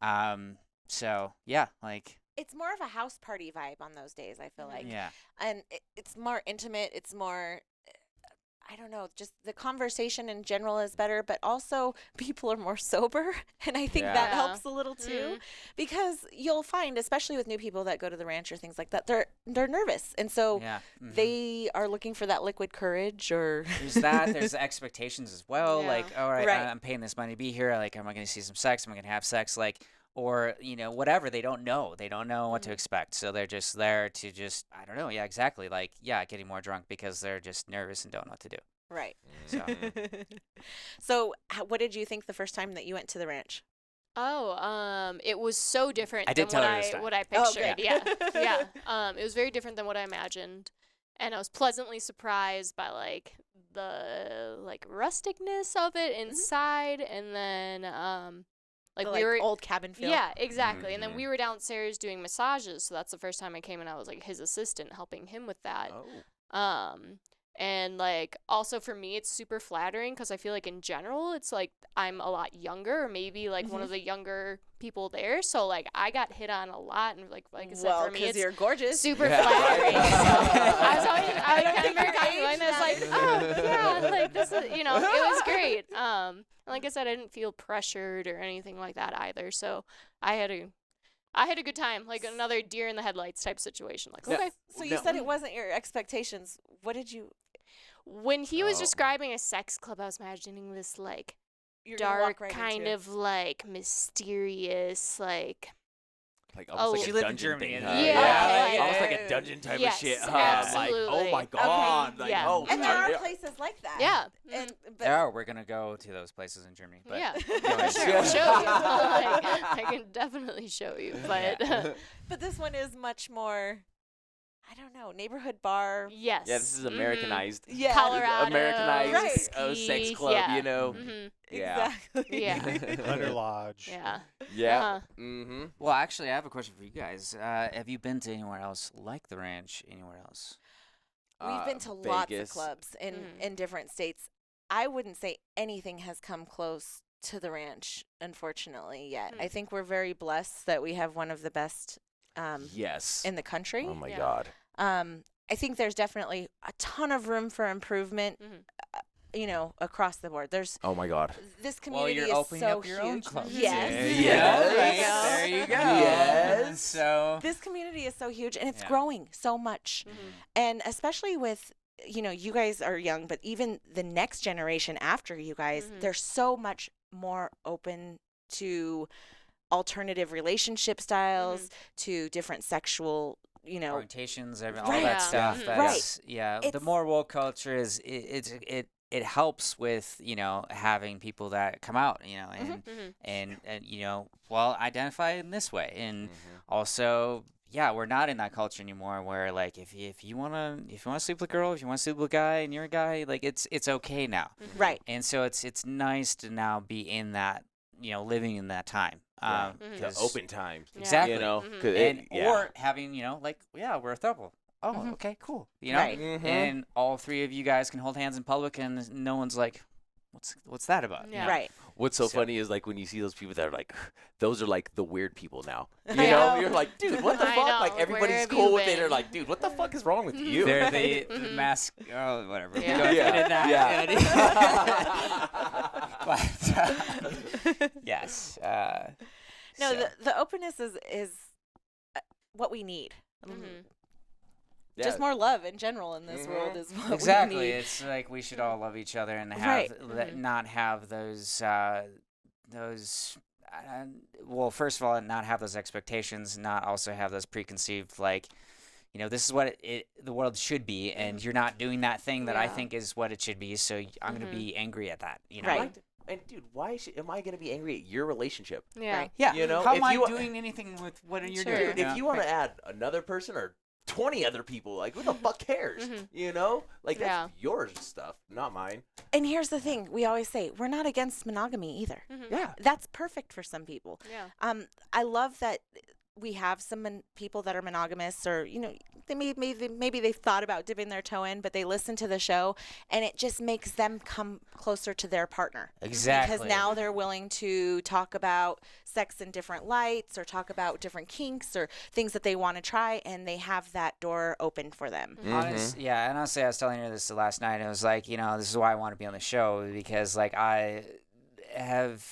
and, so yeah, like. It's more of a house party vibe on those days, I feel like. Yeah. And it's more intimate. It's more, I don't know, just the conversation in general is better, but also people are more sober. And I think that helps a little too, because you'll find, especially with new people that go to the ranch or things like that, they're nervous. And so they are looking for that liquid courage or. There's expectations as well. Yeah. Like, all right, I'm paying this money to be here. Like, am I going to see some sex? Am I going to have sex? Like, or, whatever. They don't know. They don't know what to expect. So they're just there to just, I don't know. Yeah, exactly. Like, getting more drunk because they're just nervous and don't know what to do. Right. So, so what did you think the first time that you went to the ranch? It was so different than what I pictured. Oh, okay. Yeah. It was very different than what I imagined. And I was pleasantly surprised by, like, the, like, rusticness of it inside. And then, like, we were old cabin feel. Yeah, exactly. And then we were downstairs doing massages, so that's the first time I came and I was like his assistant helping him with that. And like also for me it's super flattering because I feel like in general it's like I'm a lot younger, or maybe like one of the younger people there, so like I got hit on a lot, and like I said, for me it's you're gorgeous, super flattering. So I was kind of very complimented. I was like, oh yeah, like this is, it was great. Like I said, I didn't feel pressured or anything like that either, so I had a good time, like another deer in the headlights type situation. Like, okay. So you said it wasn't your expectations. What did you? When he was describing a sex club, I was imagining this like dark, kind of like mysterious, like almost she like a lived in dungeon Germany. thing. Almost like a dungeon type of shit. Absolutely. Like, oh my god. Okay. Like, Yeah. oh, And there are places like that. Yeah. But we're gonna go to those places in Germany. But yeah, anyways. sure, I'll show you. I can definitely show you, but but this one is much more, I don't know, neighborhood bar. yes. Yeah, this is Americanized. Yeah. Colorado. Americanized Right. sex club, Yeah. Yeah. Exactly. Yeah. Hunter Lodge. Yeah. Yeah. Uh-huh. Well, actually, I have a question for you guys. Have you been to anywhere else like the ranch? Anywhere else? We've been to lots of Vegas. clubs in different states. I wouldn't say anything has come close to the ranch, unfortunately, yet. I think we're very blessed that we have one of the best Yes. in the country. Oh my god. I think there's definitely a ton of room for improvement. across the board. There's Oh my God. this community you're is opening so up your huge. own club. Yes. There you go. Yes. So This community is so huge, and it's Yeah. growing so much. And especially with, you guys are young, but even the next generation after you guys, they're so much more open to alternative relationship styles, to different sexual, orientations, all Right. that stuff. Mhm. That's the It's- more woke culture is it helps with having people that come out and identify in this way, and also we're not in that culture anymore where like if you wanna sleep with a girl, if you wanna sleep with a guy and you're a guy, like it's okay now. right. And so it's nice to now be in that, living in that time. Yeah. Mhm. The 'Cause- open time. Exactly. You know, Mhm. 'cause or having, we're a throuple. Oh, Mhm. okay, cool. Right. And all three of you guys can hold hands in public, and no one's like, what's that about? Yeah. Right. What's so So- funny is like when you see those people that are like, those are like the weird people now. You I know, know. you're like, dude, what the I fuck? know, Like where everybody's have cool you with it. They're been? like, dude, what the fuck is wrong with you? They're the Mhm. mask. Oh, whatever. Yeah. We don't get into that. But, yes. No, so- the openness is what we need. Mhm. Just more love in general in this world is what Exactly. we need. It's like we should all love each other and have Right. Mhm. not have well, first of all, not have those expectations, not also have those preconceived like, this is what the world should be, and you're not doing that thing that I Yeah. think is what it should be. So I'm gonna Mhm. be angry at that. Right. And dude, why am I gonna be angry at your relationship? Yeah. Right. Yeah. You know, how if am I you- doing anything with what you're Sure. doing? Dude, if you want to add another person or 20 other people, like, who the fuck cares? Mhm. You know, like that's Yeah. your stuff, not mine. And here's the thing: we always say we're not against monogamy either. Mhm. Yeah. That's perfect for some people. Yeah. I love that we have some people that are monogamous, or they maybe they've thought about dipping their toe in, but they listen to the show, and it just makes them come closer to their partner. Exactly. Because now they're willing to talk about sex in different lights, or talk about different kinks or things that they want to try, and they have that door open for them. Mm-hmm. And honestly, I was telling her this last night. It was like, this is why I want to be on the show, because like I have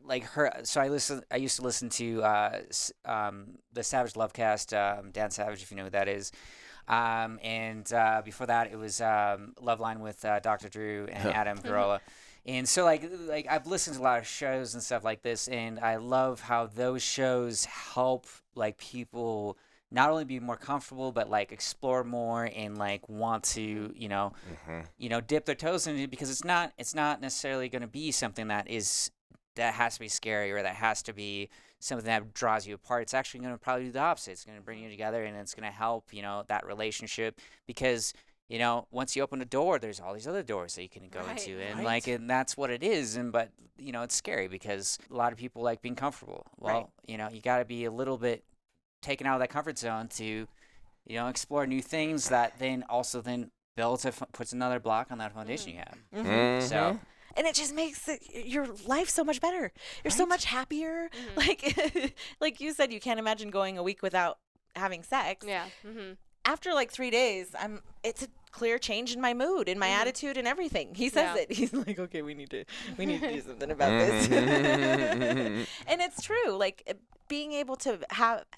like her. So I used to listen to the Savage Lovecast, Dan Savage, if you know who that is. And before that, it was Loveline with Dr. Drew and Adam Carolla. And so like I've listened to a lot of shows and stuff like this, and I love how those shows help like people not only be more comfortable, but like explore more and like want to, dip their toes in it, because it's not necessarily going to be something that has to be scary, or that has to be something that draws you apart. It's actually going to probably do the opposite. It's going to bring you together, and it's going to help, that relationship, because once you open a door, there's all these other doors that you can go Right. into, and and that's what it is. But it's scary because a lot of people like being comfortable. Well, you got to be a little bit taken out of that comfort zone to, explore new things that then puts another block on that foundation you have. Mm-hmm. So And it just makes your life so much better. You're so much happier. Like you said, you can't imagine going a week without having sex. Yeah. Mm-hmm. After like 3 days, it's a clear change in my mood, in my attitude, and everything. He says Yeah. it. He's like, okay, we need to do something about this. And it's true. Like being able to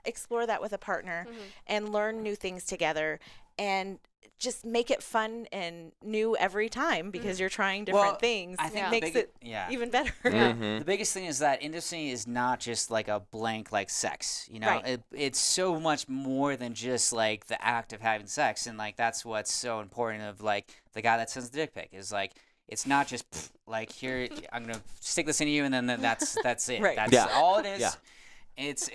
explore that with a partner and learn new things together, and just make it fun and new every time, because you're trying different things. I think it the makes big- it even better. The biggest thing is that intimacy is not just like a blank like sex, Right. It's so much more than just like the act of having sex, and like that's what's so important of like the guy that sends the dick pic is like, it's not just like, here, I'm gonna stick this into you, and then that's it. Right. That's Yeah. all it is. Yeah. It's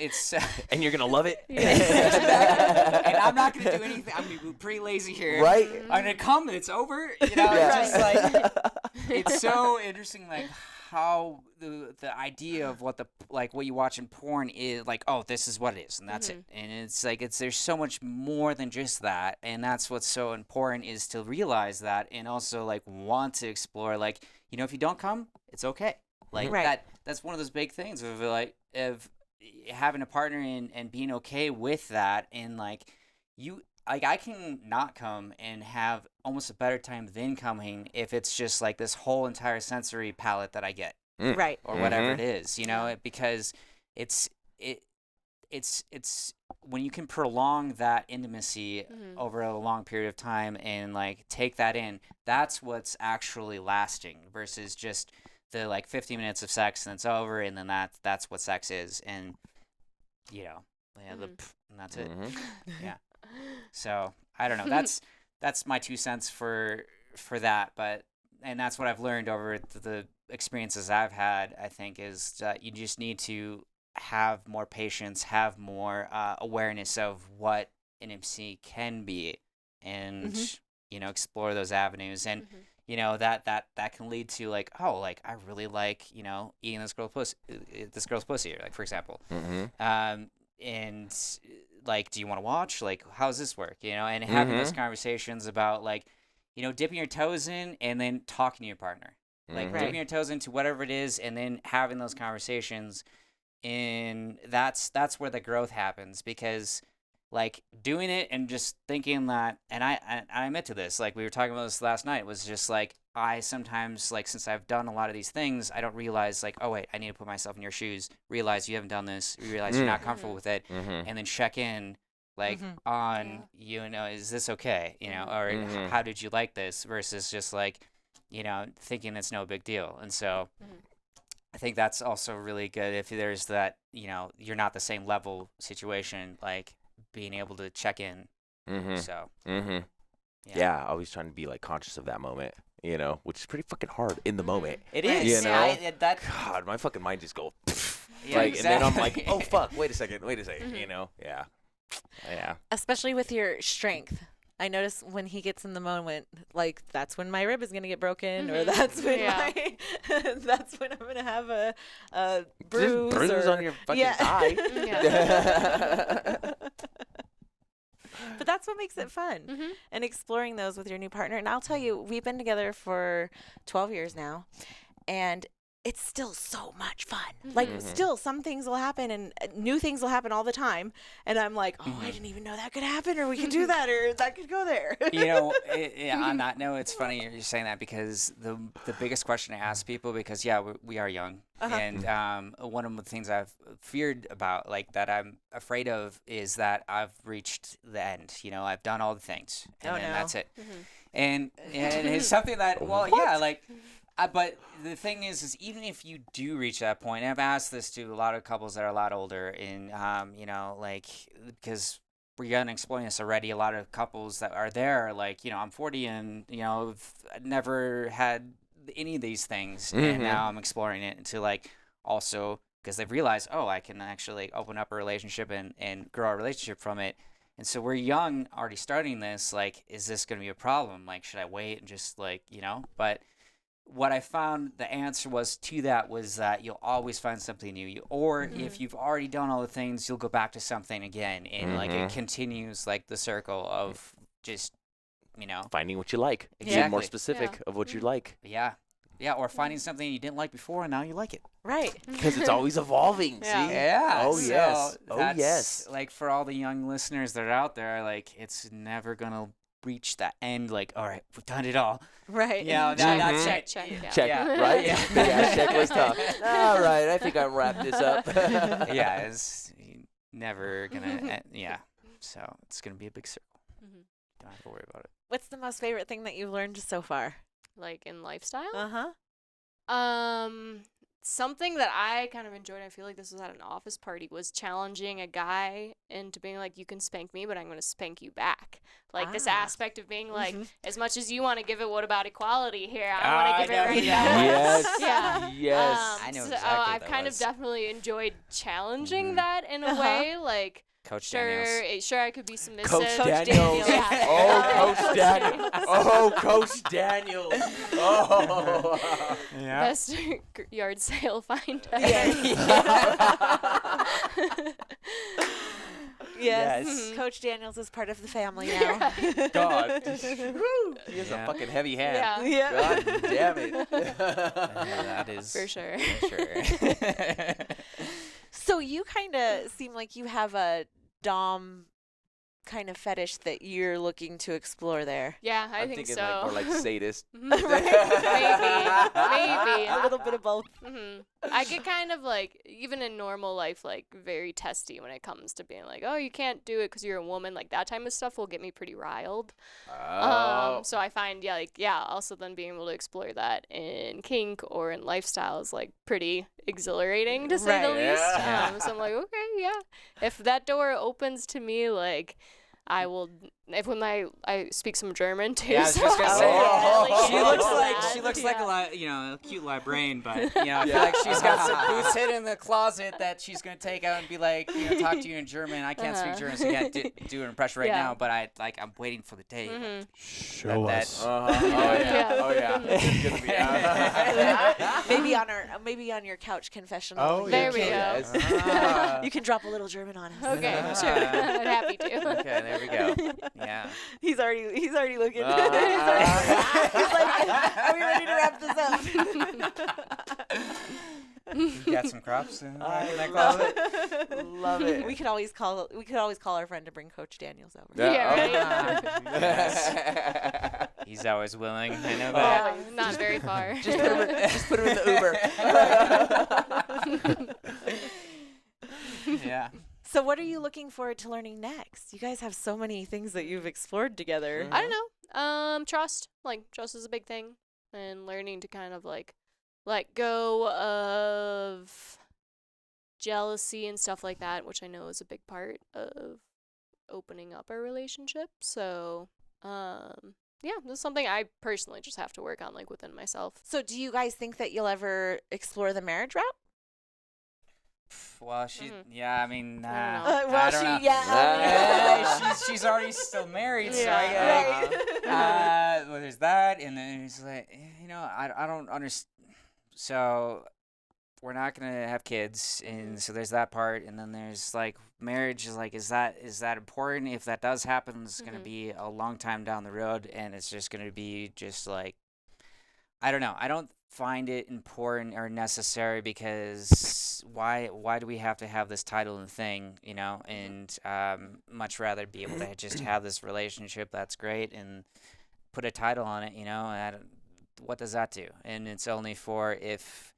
And you're gonna love it. and I'm not gonna do anything. I'm gonna be pretty lazy here. Right. I'm gonna come and it's over. It's Yeah. just like, it's so interesting, like how the idea of what you watch in porn is like. Oh, this is what it is, and that's it. And it's like there's so much more than just that, and that's what's so important, is to realize that, and also like want to explore. Like, if you don't come, it's okay. Like Right. that's one of those big things of like having a partner and being okay with that, and like like I can not come and have almost a better time than coming if it's just like this whole entire sensory palette that I get. Right. Or whatever it is, because it's when you can prolong that intimacy over a long period of time and like take that in, that's what's actually lasting versus just the like 50 minutes of sex and it's over and then that's what sex is, and and that's it. Yeah. So I don't know. That's my 2 cents for that, and that's what I've learned over the experiences I've had. I think is that you just need to have more patience, have more awareness of what intimacy can be, and explore those avenues, and that can lead to like, oh, like I really like eating this girl's pussy, like for example, and like, do you want to watch? Like, how does this work? And having those conversations about like, dipping your toes in and then talking to your partner, like dipping your toes into whatever it is, and then having those conversations. And that's where the growth happens, because like doing it and just thinking that, and I admit to this, like we were talking about this last night, was just like I sometimes, like, since I've done a lot of these things, I don't realize like, oh wait, I need to put myself in your shoes, realize you haven't done this, realize you're not comfortable with it, and then check in like on is this okay, or how did you like this, versus just like thinking it's no big deal. And so I think that's also really good if there's that, you're not the same level situation, like being able to check in. So, yeah, always trying to be like conscious of that moment, which is pretty fucking hard in the moment. It is. God, my fucking mind just go, exactly. And then I'm like, oh fuck, wait a second, yeah. Especially with your strength. I notice when he gets in the moment, like that's when my rib is gonna get broken, or that's when that's when I'm gonna have a bruise. Just bruise on your fucking thigh. But that's what makes it fun, and exploring those with your new partner. And I'll tell you, we've been together for 12 years now, and it's still so much fun. Like, still, some things will happen, and new things will happen all the time. And I'm like, oh, I didn't even know that could happen, or we could do that, or that could go there. On that note, it's funny you're saying that, because the biggest question I ask people, because, we are young. And one of the things I've feared about, like, that I'm afraid of, is that I've reached the end. I've done all the things, and then that's it. And it's something that, but the thing is even if you do reach that point, and I've asked this to a lot of couples that are a lot older, and because we're young and exploring this already, a lot of couples that are there, like, I'm 40 and I've never had any of these things, and now I'm exploring it into like also because they've realized, oh, I can actually open up a relationship and grow a relationship from it. And so we're young, already starting this, like, is this going to be a problem? Like, should I wait and just like, but what I found the answer was that you'll always find something new. If you've already done all the things, you'll go back to something again. And like it continues like the circle of just, finding what you like. Exactly. Being more specific of what you like. Yeah. Yeah, or finding something you didn't like before and now you like it. Right. Because it's always evolving, see? Yeah. Oh, yes. Oh, yes. Like, for all the young listeners that are out there, like, it's never going to reach that end, like, all right, we've done it all. Right. That's it. Check. Right? Yeah, checklist up. All right, I think I wrapped this up. It's never going to, so it's going to be a big circle. Don't have to worry about it. What's the most favorite thing that you've learned so far? Like in lifestyle? Something that I kind of enjoyed, I feel like this was at an office party, was challenging a guy into being like, you can spank me, but I'm going to spank you back. Like this aspect of being like, as much as you want to give it, what about equality here? I want to give it right back. Yes. I know so exactly I've kind of definitely enjoyed challenging that in a way. Like, Coach Daniels. Sure, I could be submissive. Coach Daniels. Yeah. Oh, Coach Daniels. Oh, Coach Daniels. Oh. Best yard sale find. Yes. Coach Daniels is part of the family now. God. He has a fucking heavy hand. Yeah. God damn it. That is. For sure. So you kind of seem like you have a Dom kind of fetish that you're looking to explore there? Yeah, I I'm think thinking so. like more like sadist. Maybe. A little bit of both. I get kind of like, even in normal life, like very testy when it comes to being like, oh, you can't do it because you're a woman. Like that type of stuff will get me pretty riled. So I find, also then being able to explore that in kink or in lifestyle is like pretty exhilarating to say the least. So I'm like, okay, yeah. If that door opens to me, like, I will. When I speak some German too. Yeah, I was so just gonna say. yeah, She looks like a cute librarian, but I feel Yeah. like she's got some boots hidden in the closet that she's gonna take out and be like, talk to you in German. I can't speak German, so I can't do an impression right now. But I'm waiting for the day. Show us. Oh yeah. It's gonna be, Maybe on your couch confessional. Oh, There we go. Yes. You can drop a little German on us. Okay, sure. I'm happy to. Okay, there we go. Yeah. He's already looking. He's like, are we ready to wrap this up? You got some crops in that closet? Love it. We could always call our friend to bring Coach Daniels over. Yeah, right. Yes. He's always willing. I know that. Yeah, not very far. Just put him in the Uber. Yeah. So what are you looking forward to learning next? You guys have so many things that you've explored together. I don't know. Trust. Like, trust is a big thing. And learning to kind of, like, let go of jealousy and stuff like that, which I know is a big part of opening up a relationship. So, that's something I personally just have to work on, like, within myself. So do you guys think that you'll ever explore the marriage route? Well, I mean, I don't know. I don't know. She's already still married, so well, there's that, and then it's like, I don't understand. So we're not gonna have kids, and so there's that part, and then there's like marriage is like, is that important? If that does happen, it's gonna be a long time down the road, and it's just gonna be just like, I don't know. I don't find it important or necessary because why do we have to have this title and thing, and much rather be able to just have this relationship that's great and put a title on it, what does that do? And it's only for if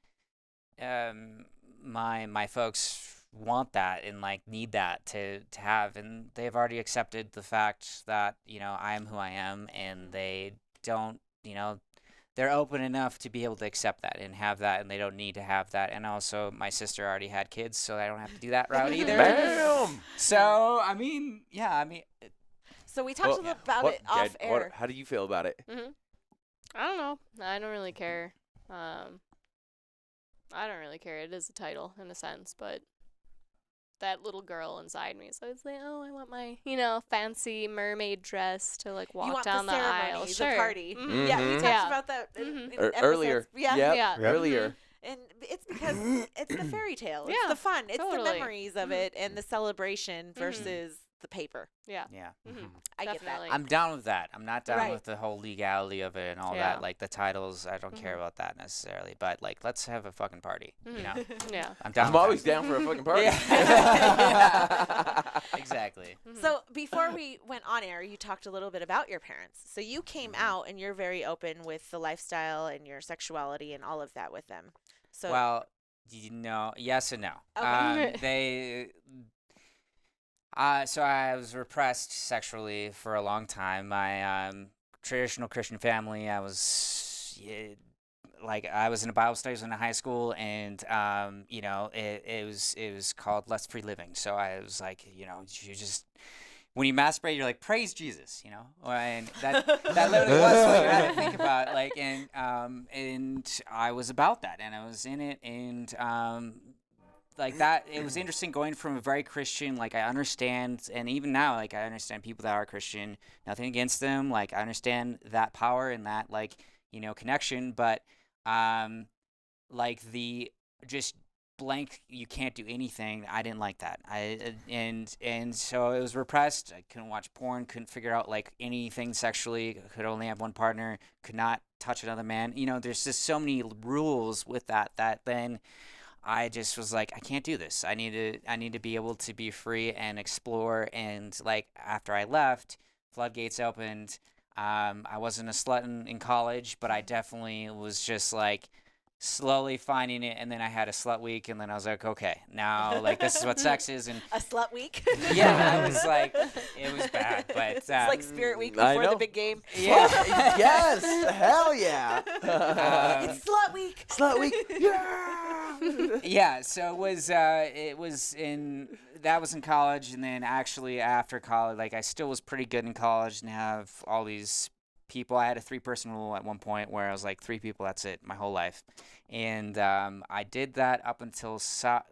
my folks want that and like need that to have, and they've already accepted the fact that I am who I am, and they don't, they're open enough to be able to accept that and have that, and they don't need to have that. And also, my sister already had kids, so I don't have to do that route either. Bam! So, So we talked a little about it off air. How do you feel about it? I don't know. I don't really care. I don't really care. It is a title in a sense, but that little girl inside me. So it's like, oh, I want my, fancy mermaid dress to like walk down the aisle. The Sure. party. Mhm. Yeah, we talked Yeah. about that in Earlier. episodes. Yeah. Yeah. Earlier. And it's because it's the fairy tale. It's Yeah, the fun. It's the totally. memories of it and the celebration versus the paper. Yeah. yeah. I get Definitely. I'm down with that. I'm not down Right. with the whole legality of it and all Yeah. that. Like the titles, I don't care about that necessarily. But like, let's have a fucking party. Yeah. I'm down. I'm with always that. down for a fucking party. Yeah. Exactly. So before we went on air, you talked a little bit about your parents. So you came out and you're very open with the lifestyle and your sexuality and all of that with them. So Well, yes and no. Okay. So I was repressed sexually for a long time. My traditional Christian family, I was in a Bible studies in high school, and it was called Less Free Living. So I was like, you just when you masturbate, you're like, praise Jesus, and that literally was what you had to think about, like, and I was about that, and I was in it, and like that, it was interesting going from a very Christian, like I understand, and even now, like I understand people that are Christian, nothing against them, like I understand that power and that, like, connection, but like the just blank, you can't do anything, I didn't like that. And so it was repressed. I couldn't watch porn, couldn't figure out like anything sexually, could only have one partner, could not touch another man. There's just so many rules with that then I just was like, I can't do this. I need to be able to be free and explore. And like after I left, floodgates opened. I wasn't a slut in college, but I definitely was just like slowly finding it. And then I had a slut week, and then I was like, okay, now like this is what sex is. And A slut week. yeah, I was like, it was bad, but It's like Spirit Week I before the know. big game. yeah. Yes, hell yeah. It's slut week. Slut week. Yeah. Yeah, so it was in college, and then actually after college, like I still was pretty good in college and have all these people. I had a 3-person rule at one point where I was like 3 people, that's it, my whole life. And I did that up until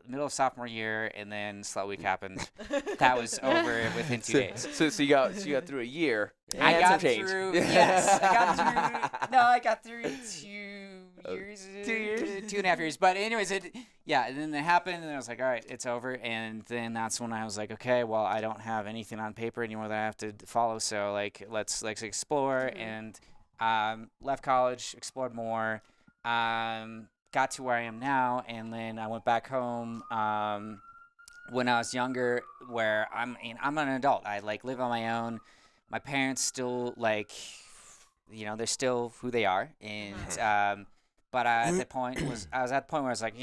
middle of sophomore year, and then Slut Week happened. That was over within 2 days. So you got through a year. I and got some change. through, yes, I got through 2 years. 2 years? 2.5 years. But anyways, and then it happened, and then I was like, all right, it's over. And then that's when I was like, okay, well, I don't have anything on paper anymore that I have to follow. So like, let's explore. And left college, explored more, got to where I am now, and then I went back home. When I was younger, where I'm an adult. I like live on my own. My parents still like, they're still who they are, and but at the point I was at the point where I was like,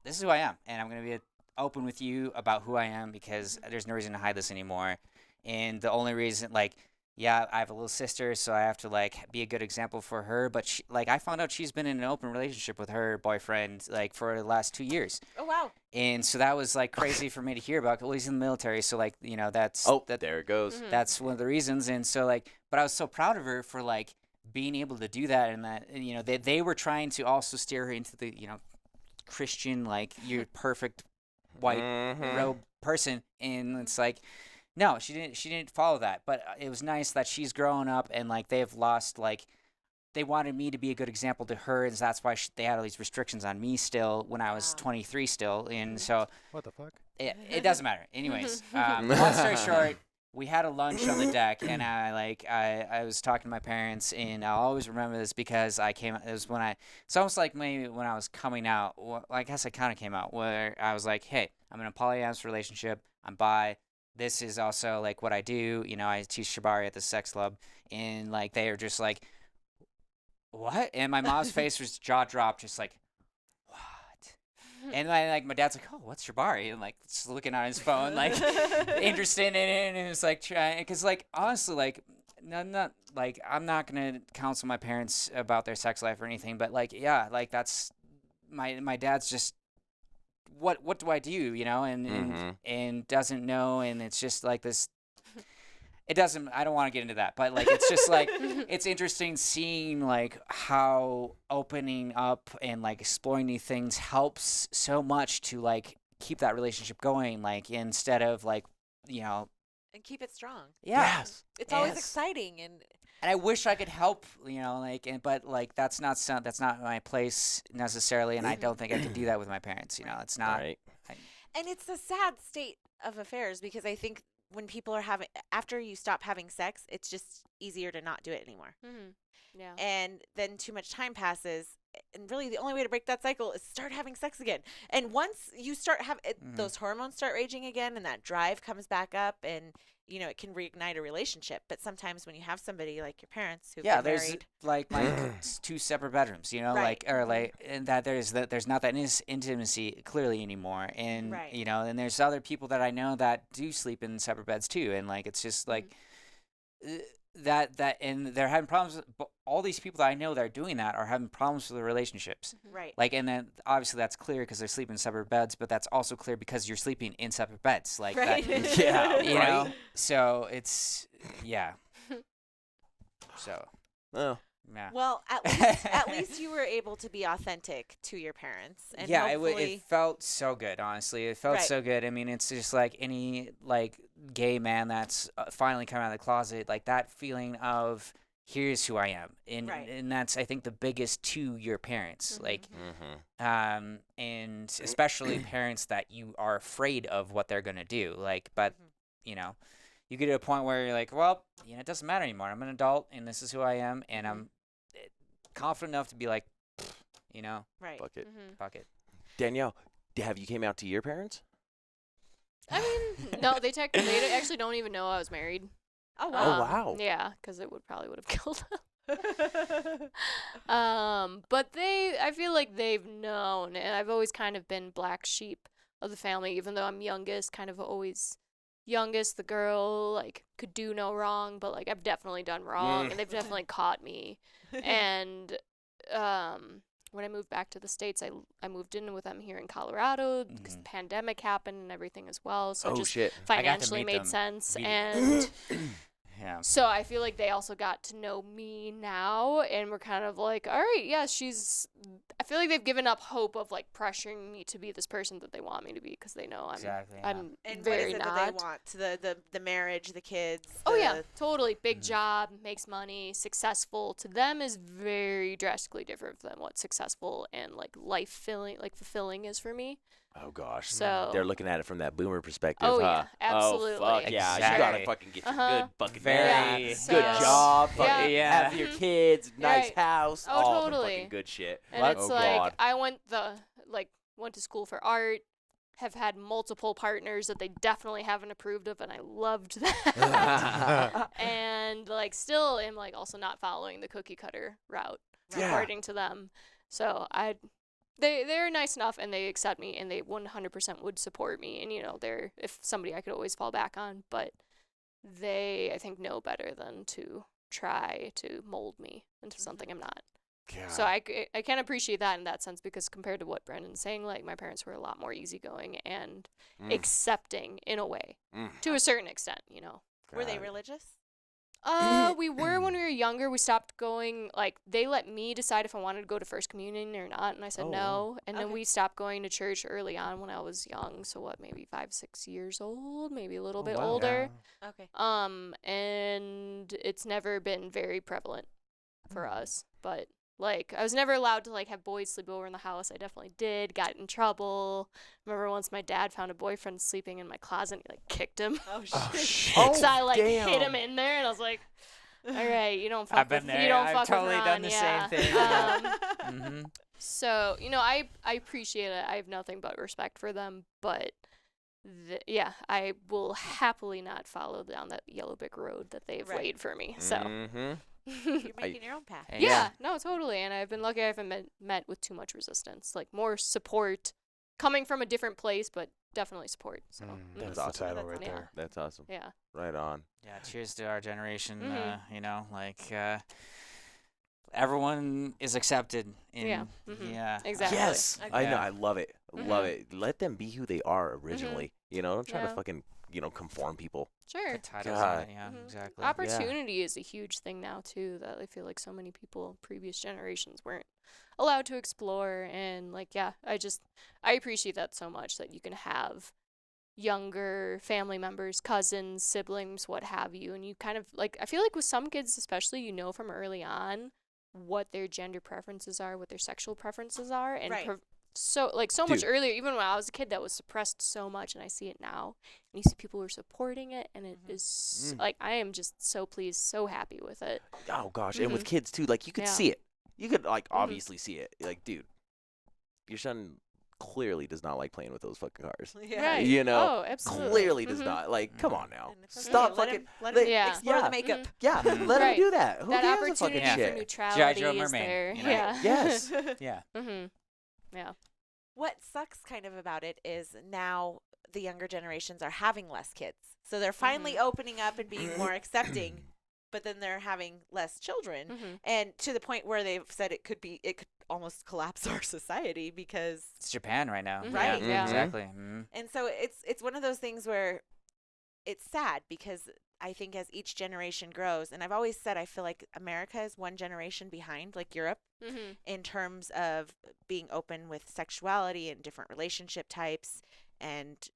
this is who I am, and I'm gonna be open with you about who I am because there's no reason to hide this anymore. And the only reason, like, yeah, I have a little sister, so I have to like be a good example for her. But I found out she's been in an open relationship with her boyfriend like for the last 2 years. Oh wow. And so that was like crazy for me to hear about. Well, he's in the military, so like that's There it goes. that's one of the reasons. And so like, but I was so proud of her for like being able to do that, and that they were trying to also steer her into the Christian, like, you're perfect white robe person, and it's like, no, she didn't follow that. But it was nice that she's growing up, and like they've lost, like, they wanted me to be a good example to her, and so that's why they had all these restrictions on me still when I was 23 still. And so What the fuck? it doesn't matter. Anyways, long story short, we had a lunch on the deck, and I was talking to my parents, and I'll always remember this because it's almost like maybe when I was coming out, well, I guess I kind of came out, where I was like, hey, I'm in a polyamorous relationship, I'm bi, this is also like what I do, I teach shibari at the sex club, and like they are just like, what? And my mom's face was jaw dropped, just like, and like my dad's like, oh, what's shibari? And like just looking on his phone, like interested in it, and it was like trying, because like honestly, like not like I'm not gonna counsel my parents about their sex life or anything, but like yeah, like that's my dad's just what do I do, and doesn't know, and it's just like this. It doesn't. I don't want to get into that, but like it's just like it's interesting seeing like how opening up and like exploring new things helps so much to like keep that relationship going. Like instead of like and keep it strong. yeah, Yes. It's always Yes. exciting and I wish I could help, but like that's not my place necessarily, and I don't think I could do that with my parents. It's not. Right. And it's a sad state of affairs because I think when people are after you stop having sex, it's just easier to not do it anymore. Yeah. And then too much time passes, and really the only way to break that cycle is start having sex again. And once you start those hormones start raging again, and that drive comes back up, and it can reignite a relationship. But sometimes when you have somebody like your parents who get there's married, like two separate bedrooms, Right. and that there's not that intimacy clearly anymore, and Right. And there's other people that I know that do sleep in separate beds too, and like it's just like that, and they're having problems. But all these people that I know that are doing that are having problems with their relationships. right? Like, and then obviously that's clear because they're sleeping in separate beds, but that's also clear because you're sleeping in separate beds. Like Right. that, Yeah. you right. know. So it's So Oh. yeah. Well, at least you were able to be authentic to your parents, and Yeah, hopefully, it felt so good, honestly. It felt Right. so good. I mean, it's just like any like gay man that's finally come out of the closet, like that feeling of here's who I am, and Right. and that's I think the biggest to your parents, like, Mm-hmm. and especially parents that you are afraid of what they're gonna do, like, but you get to a point where you're like, well, it doesn't matter anymore. I'm an adult, and this is who I am, and I'm confident enough to be like, right. Fuck it. fuck it. Danielle, have you came out to your parents? I mean, no, they actually don't even know I was married. Oh, Oh, wow. wow. Yeah, because it would have killed them. But I feel like they've known, and I've always kind of been black sheep of the family, even though I'm youngest, kind of always youngest, the girl, like, could do no wrong, but, like, I've definitely done wrong, and they've definitely caught me. And, when I moved back to the States, I moved in with them here in Colorado because the pandemic happened and everything as well. So Oh, just shit. financially meet made them sense. immediately. And Yeah. so I feel like they also got to know me now, and we're kind of like, all right, yeah, I feel like they've given up hope of, like, pressuring me to be this person that they want me to be because they know Exactly, yeah. I'm And very what is it not. that they want? The marriage, the kids? Oh, yeah, the- totally. Big job, makes money, successful. To them is very drastically different than what successful and, like, fulfilling is for me. Oh, gosh. So They're looking at it from that boomer perspective, Oh, huh? yeah, absolutely. Oh, fuck, yeah. You Exactly. gotta fucking get your good fucking Very- married, Yeah, good so- job, Yeah. fucking Yeah. have your kids, nice Right. house, Oh, all the totally. fucking good shit. And it's oh, like God. I went to school for art, have had multiple partners that they definitely haven't approved of, and I loved that. And, like, still am, like, also not following the cookie cutter route Yeah. according to them. So they're nice enough, and they accept me, and they 100% would support me, and, you know, they're if somebody I could always fall back on, but they, I think, know better than to try to mold me into something I'm not. So I can appreciate that in that sense, because compared to what Brendan's saying, like, my parents were a lot more easygoing and accepting in a way, to a certain extent, you know. Were they God. religious? We were when we were younger. We stopped going, like, they let me decide if I wanted to go to First Communion or not, and I said Oh, no. wow. And then Okay. we stopped going to church early on when I was young, so what, maybe 5-6 years old, maybe a little bit wow. older. Okay. And it's never been very prevalent for us, but, like, I was never allowed to, like, have boys sleep over in the house. I definitely did. Got in trouble. Remember once my dad found a boyfriend sleeping in my closet and he, like, kicked him. Oh, shit. shit. So I, like, damn. hit him in there, and I was like, all right, you don't fuck I've been with there. you don't I've fuck totally with done Ron, the yeah. same thing, yeah. So, you know, I appreciate it. I have nothing but respect for them, but yeah, I will happily not follow down that yellow brick road that they've Right. laid for me. So You're making your own path. Hey, yeah, no, totally. And I've been lucky I haven't met with too much resistance. Like, more support coming from a different place, but definitely support. So That's That's the awesome. title That's right awesome. there. That's awesome. yeah. Right on. Yeah, cheers to our generation. Mhm. You know, like everyone is accepted. In, Yeah, mhm. yeah. Exactly. Yes, I know. Yeah. I love it. Love it. Let them be who they are originally. You know, don't try to Yeah. fucking conform people. Sure. The titles God. on it, yeah, Mhm. exactly. Opportunity is a huge thing now too, that I feel like so many people previous generations weren't allowed to explore. And, like, yeah, I appreciate that so much, that you can have younger family members, cousins, siblings, what have you, and you kind of, like, I feel like with some kids especially, you know from early on what their gender preferences are, what their sexual preferences are, and Right. so much Dude. earlier, even when I was a kid, that was suppressed so much, and I see it now, and you see people who are supporting it, and it is like, I am just so pleased, so happy with it. Oh gosh, and with kids too, like you could Yeah. see it. You could obviously see it. Like, dude, your son clearly does not like playing with those fucking cars. Yeah. You know, Oh, absolutely. clearly does not. Like, come on now. And it's okay. Stop Let fucking. him, let him Yeah. explore Yeah. the makeup. Yeah, let Right. him do that. Who That gives a opportunity fucking for shit? neutrality Joe is Mermaid, there. you know? Yeah. Yes. Yeah. Yeah. What sucks kind of about it is now the younger generations are having less kids. So they're finally opening up and being more accepting, but then they're having less children. Mhm. And to the point where they've said it could almost collapse our society because It's Japan right now. Right. Yeah, Yeah. exactly. Mhm. and so it's one of those things where it's sad because I think as each generation grows, and I've always said I feel like America is one generation behind like Europe Mhm. in terms of being open with sexuality and different relationship types and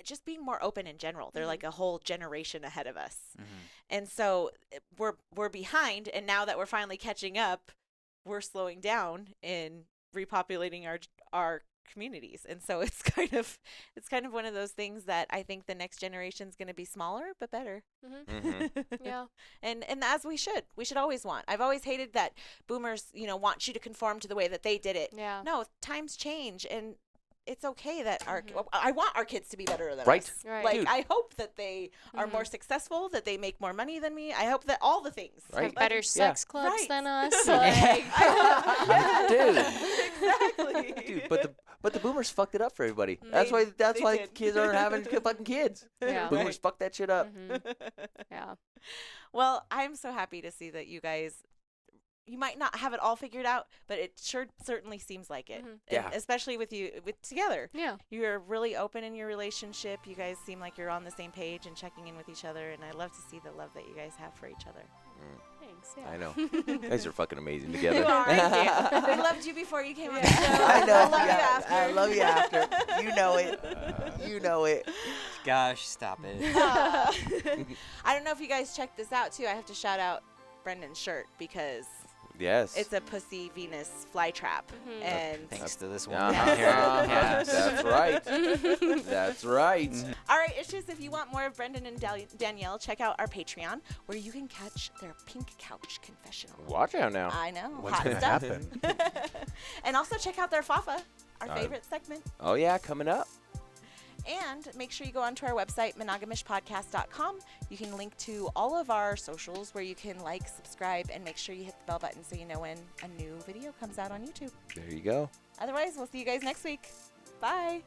just being more open in general. They're like a whole generation ahead of us. And so we're behind, and now that we're finally catching up, we're slowing down in repopulating our communities. And so it's kind of one of those things that I think the next generation is going to be smaller but better. Yeah. And as we should always want. I've always hated that boomers, want you to conform to the way that they did it. Yeah. No, times change, and it's okay that I want our kids to be better than Right. us. Right. Like, I hope that they are more successful, that they make more money than me. I hope that all the things. Right. Have better sex clubs Right. than us. Dude. Exactly. Dude, but the boomers fucked it up for everybody. That's why they did. kids aren't having fucking kids. Yeah. Boomers fucked that shit up. Yeah. Well, I'm so happy to see that you guys, you might not have it all figured out, but it certainly seems like it. And Yeah. especially with together. Yeah. You're really open in your relationship. You guys seem like you're on the same page and checking in with each other. And I love to see the love that you guys have for each other. Thanks. Yeah. I know. You guys are fucking amazing together. You are. Thank you. I loved you before you came on the show. I know. I love you after. I love you after. You know it. You know it. Gosh, stop it. I don't know if you guys checked this out too. I have to shout out Brendan's shirt because Yes. it's a pussy Venus flytrap, and Thanks to this one. Uh-huh. Here. Yeah. That's right. That's right. all right, issues. If you want more of Brenden and Danielle, check out our Patreon, where you can catch their pink couch confessional. Watch out now. I know, What's hot gonna stuff. happen? And also check out their Fafa, our favorite segment. Oh yeah, coming up. And make sure you go onto our website, Monogam-ish-podcast.com. You can link to all of our socials where you can like, subscribe, and make sure you hit the bell button so you know when a new video comes out on YouTube. There you go. Otherwise, we'll see you guys next week. Bye.